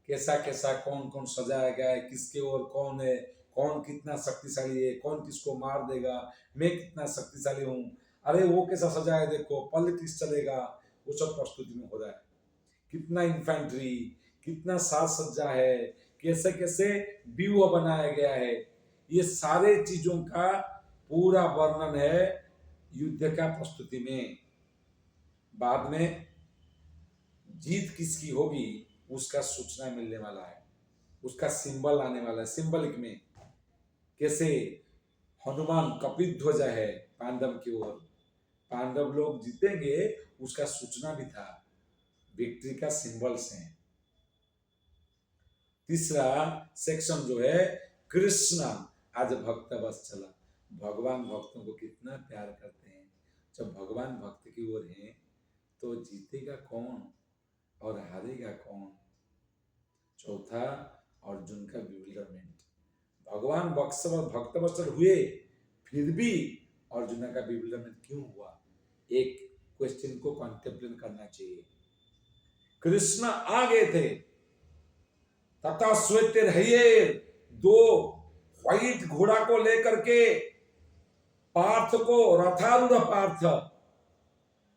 कैसा कैसा कौन कौन सजाया गया है, किसके ओर कौन है, कौन कितना शक्तिशाली है, कौन किसको मार देगा, मैं कितना शक्तिशाली हूं, अरे वो कैसा सजाया है, देखो पल किस चलेगा, वो सब प्रस्तुति में हो रहा है। कितना इन्फेंट्री, कितना साज सज्जा है, कैसे कैसे व्यूह बनाया गया है, ये सारे चीजों का पूरा वर्णन है युद्ध का प्रस्तुति में। बाद में जीत किसकी होगी उसका सूचना मिलने वाला है, उसका सिंबल आने वाला है। सिंबलिक में कैसे हनुमान कपिध्वज है पांडव की ओर, पांडव लोग जीतेंगे, उसका सूचना भी था, विक्ट्री का सिंबल्स हैं। तीसरा सेक्शन जो है, कृष्ण आज भक्त वत्सल, भगवान भक्तों को कितना प्यार करते हैं। जब भगवान भक्त की ओर हैं तो जीतेगा कौन और हारेगा कौन। चौथा, अर्जुन का बिविल्डरमेंट, भगवान भक्त वत्सल हुए फिर भी अर्जुन का बिविल्डरमेंट क्यों हुआ, एक क्वेश्चन को कॉन्टेम्पलेट करना चाहिए। कृष्ण आ गए थे, तथा श्वेत रहिए, 2 व्हाइट घोड़ा को लेकर के पार्थ को, रथारूढ़ पार्थ।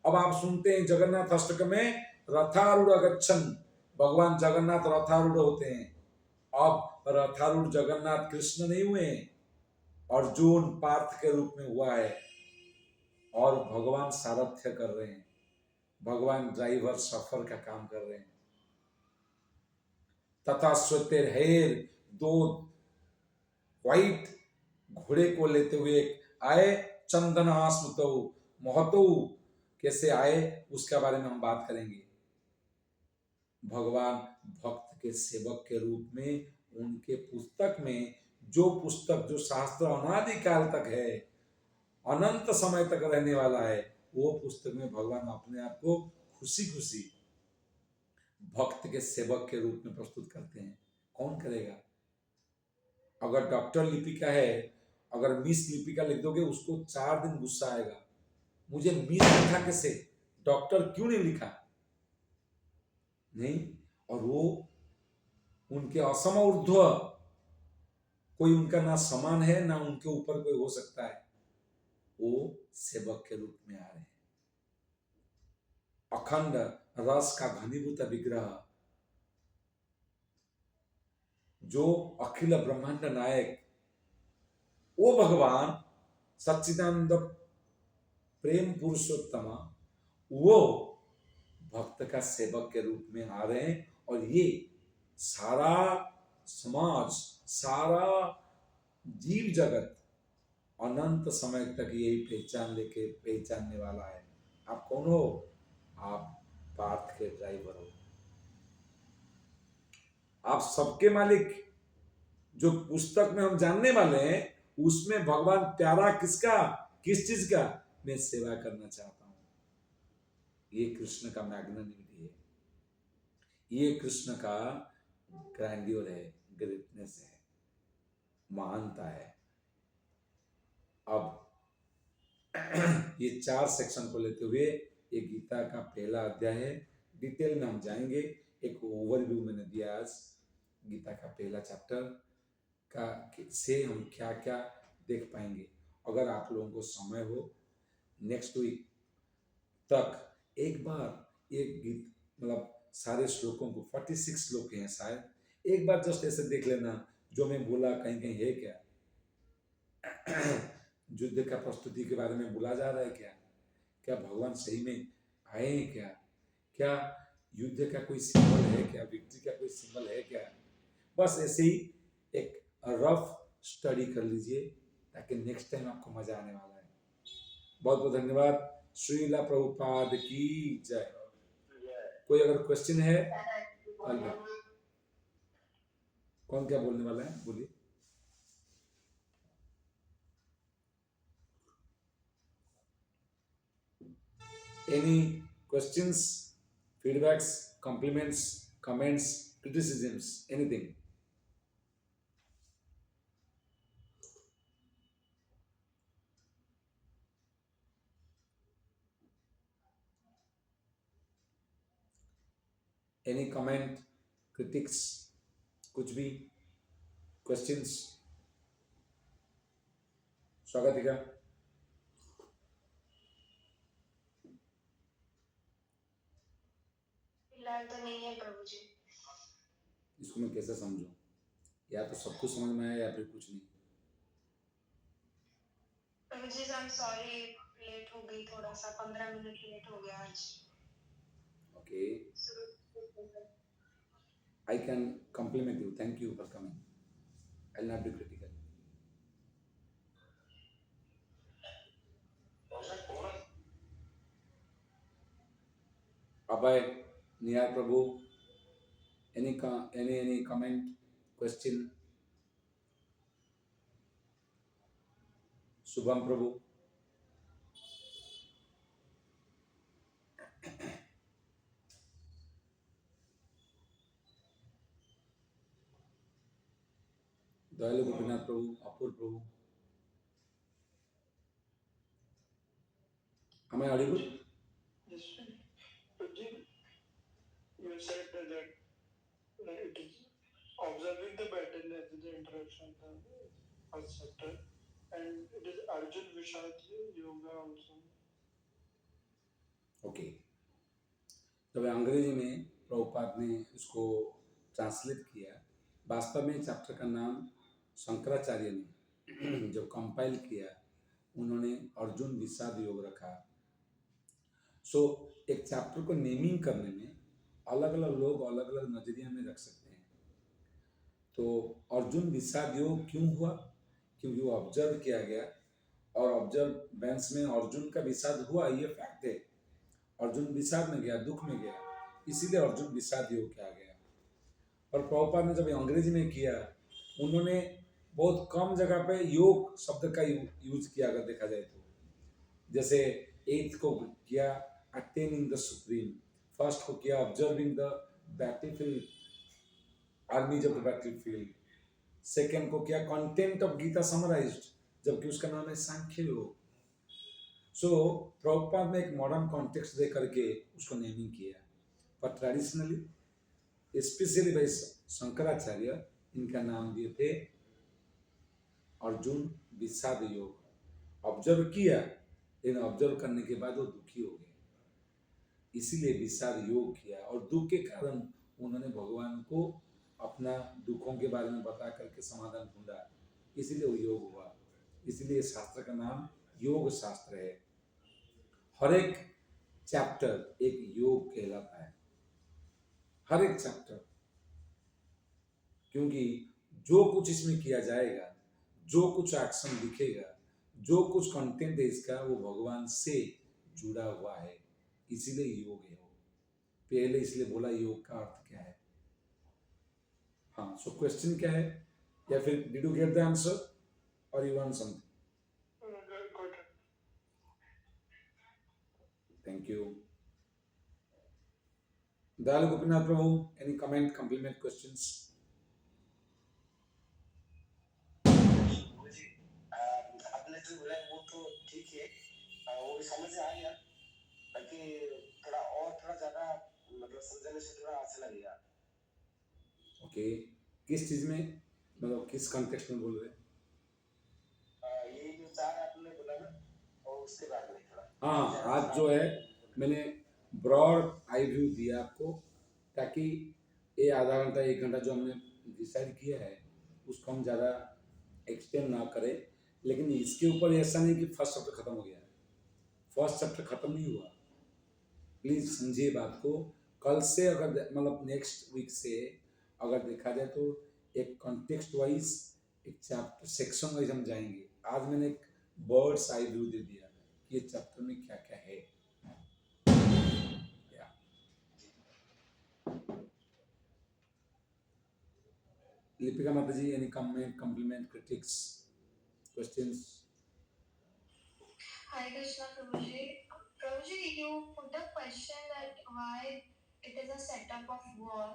अब आप सुनते हैं जगन्नाथ अष्टक में रथारूढ़ गच्छन, भगवान जगन्नाथ रथारूढ़ होते हैं। अब रथारूढ़ जगन्नाथ कृष्ण नहीं हुए, अर्जुन पार्थ के रूप में हुआ है और भगवान सारथ्य कर रहे हैं, भगवान ड्राइवर सफर का काम कर रहे हैं। तथा श्वेतेर हेर, 2 व्हाइट घोड़े को लेते हुए आए, चंदना स्मृतौ महतो, कैसे आए उसके बारे में हम बात करेंगे। भगवान भक्त के सेवक के रूप में उनके पुस्तक में, जो पुस्तक जो शास्त्र अनादिकाल तक है, अनंत समय तक रहने वाला है, वो पुस्तक में भगवान अपने आप को खुशी खुशी भक्त के सेवक के रूप में प्रस्तुत करते हैं। कौन करेगा? अगर डॉक्टर लिपिका है, अगर मिस लिपिका लिख दोगे उसको 4 दिन गुस्सा आएगा, मुझे मिस लिखा कैसे, डॉक्टर क्यों नहीं लिखा, नहीं। और वो उनके असम ऊर्ध्व कोई उनका ना समान है ना उनके ऊपर कोई हो सकता है, वो सेवक के रूप में आ रहे हैं। अखंड रस का घनीभूत विग्रह, जो अखिल ब्रह्मांड नायक, वो भगवान सच्चिदानंद प्रेम पुरुषोत्तम, वो भक्त का सेवक के रूप में आ रहे हैं। और ये सारा समाज, सारा जीव जगत अनंत समय तक यही पहचान लेके पहचानने वाला है। आप कौन हो? आप पार्थ के ड्राइवर हो, आप सबके मालिक। जो पुस्तक में हम जानने वाले हैं उसमें भगवान प्यारा किसका, किस चीज का, मैं सेवा करना चाहता हूं। ये कृष्ण का मैग्नानिमिटी है, ये कृष्ण का ग्रैंडियर है, ग्रेटनेस है, महानता है। अब ये 4 सेक्शन को लेते हुए ये गीता का पहला अध्याय है। डिटेल में हम जाएंगे, एक ओवरव्यू मैंने दिया आज गीता का पहला चैप्टर का, से हम क्या क्या देख पाएंगे। अगर आप लोगों को समय हो नेक्स्ट वीक तक एक बार एक गीत, मतलब सारे श्लोकों को 46 श्लोक हैं शायद, एक बार जस्ट ऐसे देख लेना जो मैं बोला कहीं कहीं है क्या, युद्ध का प्रस्तुति के बारे में बोला जा रहा है क्या, क्या भगवान सही में आए हैं क्या, क्या युद्ध का कोई सिंबल है क्या, विक्ट्री का कोई सिंबल है क्या। बस ऐसे ही एक रफ स्टडी कर लीजिए ताकि नेक्स्ट टाइम आपको मजा आने वाला है। बहुत बहुत धन्यवाद। श्रीला प्रभुपाद की जय। कोई अगर क्वेश्चन है, कौन क्या बोलने वाला है बोलिए। Any questions, feedbacks, compliments, comments, criticisms, anything. Any comment, critics, कुछ भी, क्वेश्चंस, स्वागत है। फिलहाल तो नहीं है प्रभु जी। इसको मैं कैसे समझूं, या तो सब कुछ समझ में आया या फिर कुछ नहीं। प्रभु जी आई एम सॉरी, लेट हो गई, थोड़ा सा 15 मिनट लेट हो गया आज। Okay, I can compliment you. Thank you for coming. I'll not be critical. Abhay, Niyar Prabhu, any comment, question? Subham Prabhu. Dayalu Gopinath Prabhu, Apur Prabhu. Am I audible? Yes, you said that it is observing the pattern as the introduction of the first chapter, and it is Arjun Vishad Yoga also. Okay, जब अंग्रेजी में प्रभुपाद ने उसको translate किया, वास्तव में chapter का नाम शंकराचार्य ने जब कंपाइल किया उन्होंने अर्जुन विषाद योग रखा। सो एक चैप्टर को नेमिंग करने में अलग अलग लोग अलग अलग नजरिया में रख सकते हैं। तो अर्जुन विषाद योग क्यों हुआ, क्योंकि वो ऑब्जर्व किया गया और ऑब्जर्वेंस में अर्जुन का विषाद हुआ, ये फैक्ट है। अर्जुन विषाद में गया, दुख में गया, इसीलिए अर्जुन विषाद योग किया गया। और प्रभुपाद ने जब अंग्रेजी में किया, उन्होंने बहुत कम जगह पे योग शब्द का यूज किया अगर देखा जाए तो। जैसे एथ को किया अटेनिंग द सुप्रीम, फर्स्ट को किया observing the battlefield, आर्मीज of the battlefield, second को किया कंटेंट ऑफ गीता समराइज्ड, जबकि उसका नाम है सांख्य योग। सो प्रभुपाद ने एक मॉडर्न कॉन्टेक्स्ट दे करके उसको नेमिंग किया, पर ट्रेडिशनली स्पेशली बाय शंकराचार्य इनका नाम दिए थे अर्जुन विषाद योग। ऑब्जर्व किया, लेकिन ऑब्जर्व करने के बाद वो दुखी हो गए, इसीलिए विषाद योग किया। और दुख के कारण उन्होंने भगवान को अपना दुखों के बारे में बता करके समाधान ढूंढा, इसीलिए वो योग हुआ। इसलिए शास्त्र का नाम योग शास्त्र है। हर एक चैप्टर एक योग कहलाता है, हर एक चैप्टर, क्योंकि जो कुछ इसमें किया जाएगा, जो कुछ एक्शन दिखेगा, जो कुछ कंटेंट है इसका, वो भगवान से जुड़ा हुआ है, इसीलिए योग है। पहले इसलिए बोला योग का अर्थ क्या है। हाँ, सो क्वेश्चन क्या है, या फिर did you get the answer और you want something? Thank you. Dayalu Gopinath Prabhu, any comment, compliment, questions? आपने जो बोला वो तो ठीक है, वो भी समझ में आ गया, बाकी थोड़ा ज्यादा मतलब समझने से थोड़ा अच्छा लगेगा। ओके, किस चीज में, मतलब किस कॉन्टेक्स्ट में बोल रहे हैं? ये जो चार आपने बोला ना, और उसके बारे में थोड़ा। हाँ, आज जो है मैंने ब्रॉड आई व्यू दिया आपको, ताकि ये आधा घंटा एक घंटा जो हमने डिसाइड किया है उसको हम ज़्यादा एक्सटेंड ना करें, लेकिन इसके ऊपर ऐसा नहीं कि फर्स्ट चैप्टर खत्म हो गया। फर्स्ट चैप्टर खत्म नहीं हुआ, प्लीज समझिए बात को। कल से अगर मतलब नेक्स्ट वीक से अगर देखा जाए तो एक कॉन्टेक्स्ट वाइज एक चैप्टर सेक्शन वाइज हम जाएंगे। आज मैंने एक बर्ड्स आई व्यू दे दिया कि ये चैप्टर में क्या क्या है। या लिपिका माता ji, any comment, compliment, critics, questions? Hare Krishna, Prabhuji. Prabhuji, you put a question that why it is a setup of war.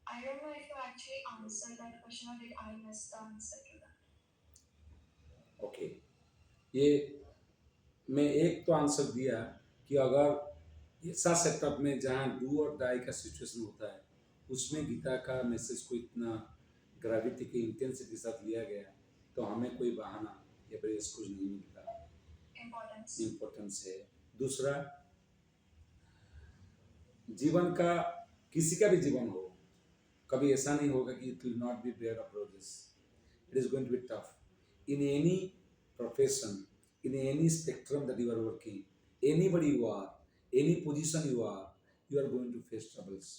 I don't know if you actually answered that question or did I miss the answer to that? Okay, ये मैं एक तो answer दिया कि अगर ऐसा setup में जहाँ डू और डाई का सिचुएशन होता है उसमें गीता का मैसेज को इतना ग्रेविटी की इंटेंसिटी के साथ लिया गया तो हमें कोई बहाना या फिर एक्सक्यूज नहीं मिलता, इम्पोर्टेंस है। दूसरा, जीवन का किसी का भी जीवन हो, कभी ऐसा नहीं होगा कि it will not be bare of roses. It is going to be tough in any profession, in any spectrum that you are working, anybody you are, any position you are going to face troubles.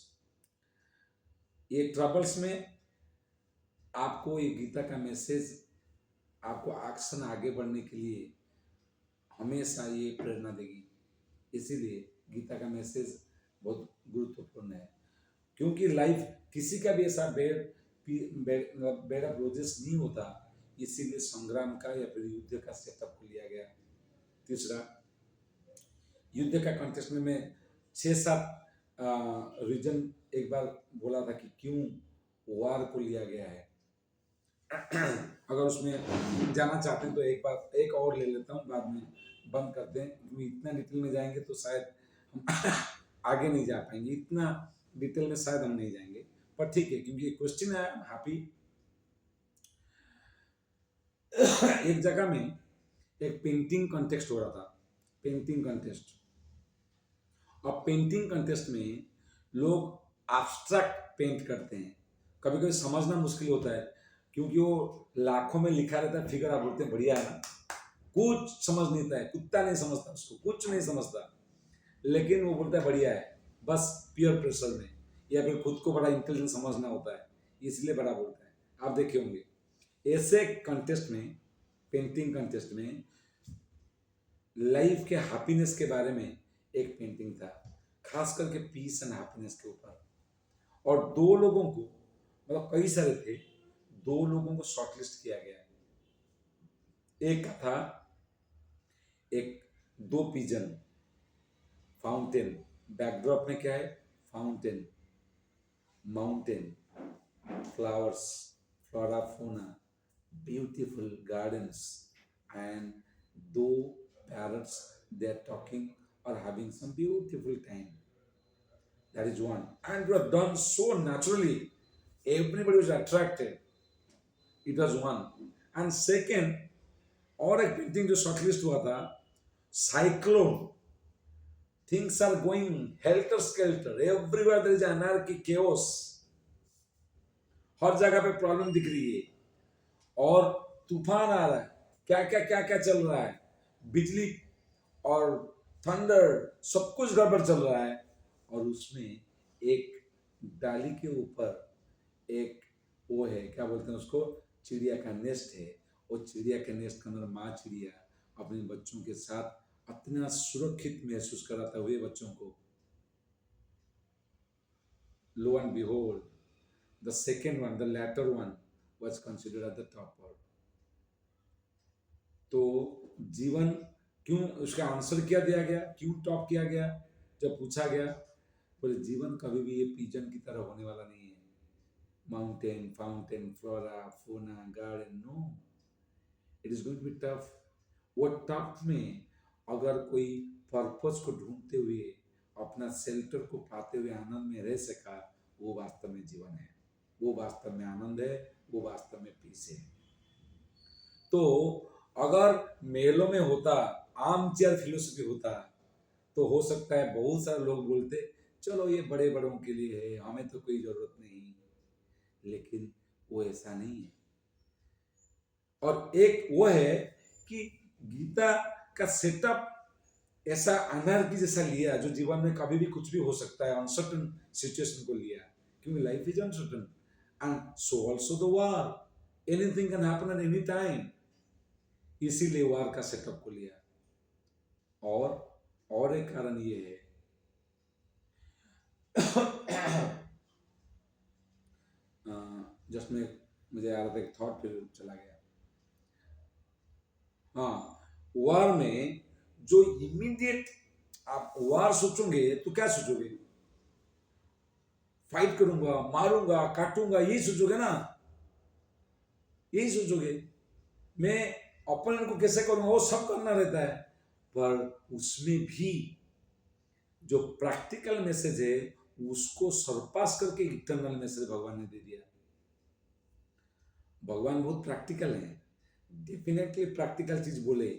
ये troubles में आपको ये गीता का message आपको action आगे बढ़ने के लिए हमेशा ये प्रेरणा देगी। इसीलिए गीता का मैसेज बहुत गुरुत्वपूर्ण है, क्योंकि लाइफ किसी का भी ऐसा बेड ऑफ रोजेस नहीं होता, इसीलिए संग्राम का या फिर युद्ध का सेटअप को लिया गया। तीसरा, युद्ध का कॉन्टेक्स्ट में मैं 6-7 रीजन एक बार बोला था कि क्यों वार को लिया गया है। अगर उसमें जाना चाहते हैं तो एक और ले लेता हूँ, बाद में बंद करते हैं, क्योंकि इतना डिटेल में जाएंगे तो शायद हम आगे नहीं जा पाएंगे, इतना डिटेल में शायद हम नहीं जाएंगे, पर ठीक है क्योंकि क्वेश्चन है। हैप्पी एक जगह में एक पेंटिंग कॉन्टेस्ट हो रहा था, पेंटिंग कॉन्टेस्ट। अब पेंटिंग कॉन्टेस्ट में लोग एब्स्ट्रैक्ट पेंट करते हैं, कभी कभी समझना मुश्किल होता है क्योंकि वो लाखों में लिखा रहता है फिगर, आप बोलते हैं बढ़िया है ना, कुछ समझ नहीं आता है, कुत्ता नहीं समझता उसको, कुछ नहीं समझता, लेकिन वो बोलता है बढ़िया है, बस प्योर प्रेशर में, या फिर खुद को बड़ा इंटेलिजेंट समझना होता है इसलिए बड़ा बोलता है। आप देखे होंगे ऐसे कंटेस्ट में, पेंटिंग कंटेस्ट में लाइफ के हैप्पीनेस के बारे में एक पेंटिंग था, खास करके पीस एंड हैप्पीनेस के ऊपर। और दो लोगों को, मतलब कई सारे थे, दो लोगों को शॉर्टलिस्ट किया गया। एक था एक दो पिजन, फाउंटेन, बैकड्रॉप में क्या है, fountain, mountain, flowers, flora fauna, beautiful gardens, and though parrots, they are talking or having some beautiful time. That is one, and it was done so naturally, everybody was attracted. It was one. And second, और एक painting जो shortlist हुआ था, cyclone, things are going helter skelter, everywhere there is anarchy, chaos, हर जगह पे problem दिख रही है और तूफान आ रहा है, क्या क्या चल रहा है, बिजली और थंडर, सब कुछ गड़बड़ चल रहा है। और उसमें एक डाली के ऊपर एक वो है, क्या बोलते हैं उसको, चिड़िया का नेस्ट है। वो चिड़िया के नेस्ट के अंदर माँ चिड़िया अपने बच्चों के साथ इतना सुरक्षित महसूस कराता हुए बच्चों को। Lo and behold, the second one, the latter one was considered as the topper. तो जीवन क्यों, उसका आंसर क्या दिया गया, क्यों टॉप किया गया, जब पूछा गया, बोले जीवन कभी भी ये पिजन की तरह होने वाला नहीं है, mountain, fountain, flora, fauna, garden, no, it is going to be tough. वो टफ में अगर कोई पर्पस को ढूंढते हुए अपना शेल्टर को पाते हुए आनंद में रह सका, वो वास्तव में जीवन है, वो वास्तव में आनंद है, वो वास्तव में पीस है। तो अगर महलों में होता, आर्म चेयर फिलोसफी होता, तो हो सकता है बहुत सारे लोग बोलते चलो ये बड़े बड़ों के लिए है, हमें तो कोई जरूरत नहीं। लेकिन वो ऐसा नहीं है। और एक वो है कि गीता का सेटअप ऐसा अनार्की जैसा लिया जो जीवन में कभी भी कुछ भी हो सकता है, अनसर्टन सिचुएशन को लिया, क्योंकि life is uncertain and so also the war, anything can happen at any time, इसीलिए वॉर का सेटअप को लिया। और एक कारण ये है जस्ट में मुझे आ रहा था, एक थॉट फिर चला गया। हाँ, वॉर में जो इमीडिएट आप वॉर सोचोगे तो क्या सोचोगे? फाइट करूंगा, मारूंगा, काटूंगा, यही सोचोगे ना, यही सोचोगे। मैं ओपोनेंट को कैसे करूंगा, वो सब करना रहता है। पर उसमें भी जो प्रैक्टिकल मैसेज है उसको सरपास करके इटर्नल मैसेज भगवान ने दे दिया। भगवान बहुत प्रैक्टिकल है, डेफिनेटली प्रैक्टिकल चीज बोले,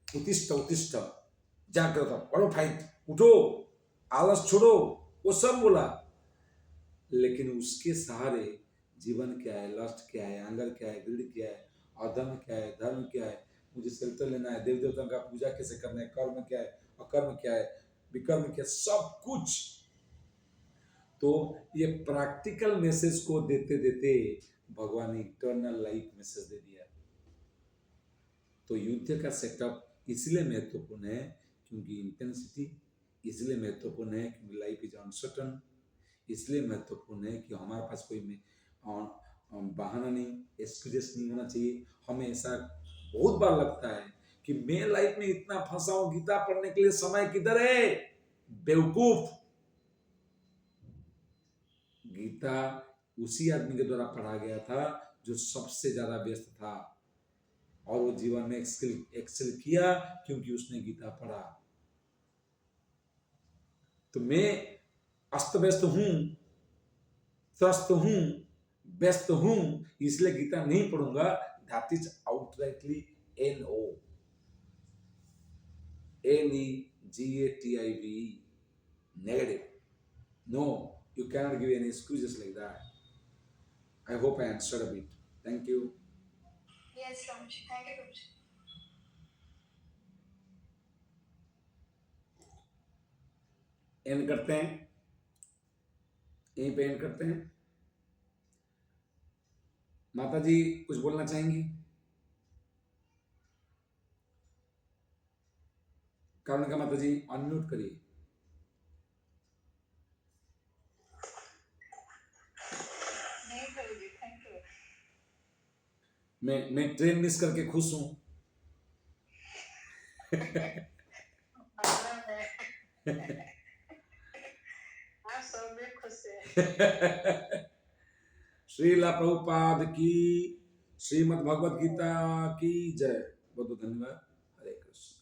उत्तिष्ठ उत्तिष्ठ, जागृत, पढ़ो, फाइट, उठो, आलस छोड़ो, वो सब बोला। लेकिन उसके सहारे जीवन क्या है, लस्ट क्या है, एंगर क्या है, ग्रीड क्या है, अधर्म क्या है, धर्म क्या है, मुझे शेल्टर लेना है, देव देवताओं का पूजा कैसे करना है, कर्म क्या है, अकर्म क्या है, विकर्म क्या है, सब कुछ। तो ये प्रैक्टिकल मैसेज को देते देते भगवान ने इटर्नल लाइफ मैसेज दे दिया। तो युद्ध का सेटअप इसलिए महत्वपूर्ण है क्योंकि इंटेंसिटी, इसलिए महत्वपूर्ण है क्योंकि लाइफ इज अनसर्टन, इसलिए महत्वपूर्ण है कि हमारे पास कोई बहाना नहीं, एक्सक्यूजेस नहीं होना चाहिए। हमें ऐसा बहुत बार लगता है कि मैं लाइफ में इतना फंसा हूं, गीता पढ़ने के लिए समय किधर है? बेवकूफ, गीता उसी आदमी के द्वारा पढ़ा गया था जो सबसे ज्यादा व्यस्त था, और वो जीवन में एक्सेल किया क्योंकि उसने गीता पढ़ा। तो मैं अस्त व्यस्त हूं, त्रस्त हूं, व्यस्त हूं, इसलिए गीता नहीं पढ़ूंगा, that is outrightly NO, NEGATIVE, negative. No, you cannot give any excuses like that. I hope I answered a bit. Thank you. Yes, Prabhuji. Thank you, Prabhuji. And करते हैं, यहीं पे एंड करते हैं। माता जी कुछ बोलना चाहेंगी? कारुणिका माता जी अनम्यूट करिए। नहीं प्रभुजी, थैंक यू। मैं ट्रेन मिस करके खुश हूं। आनंद है। आप सब में खुश है। श्रीला प्रभुपाद की, श्रीमद् भगवद गीता की जय। बहुत बहुत धन्यवाद। हरे कृष्ण।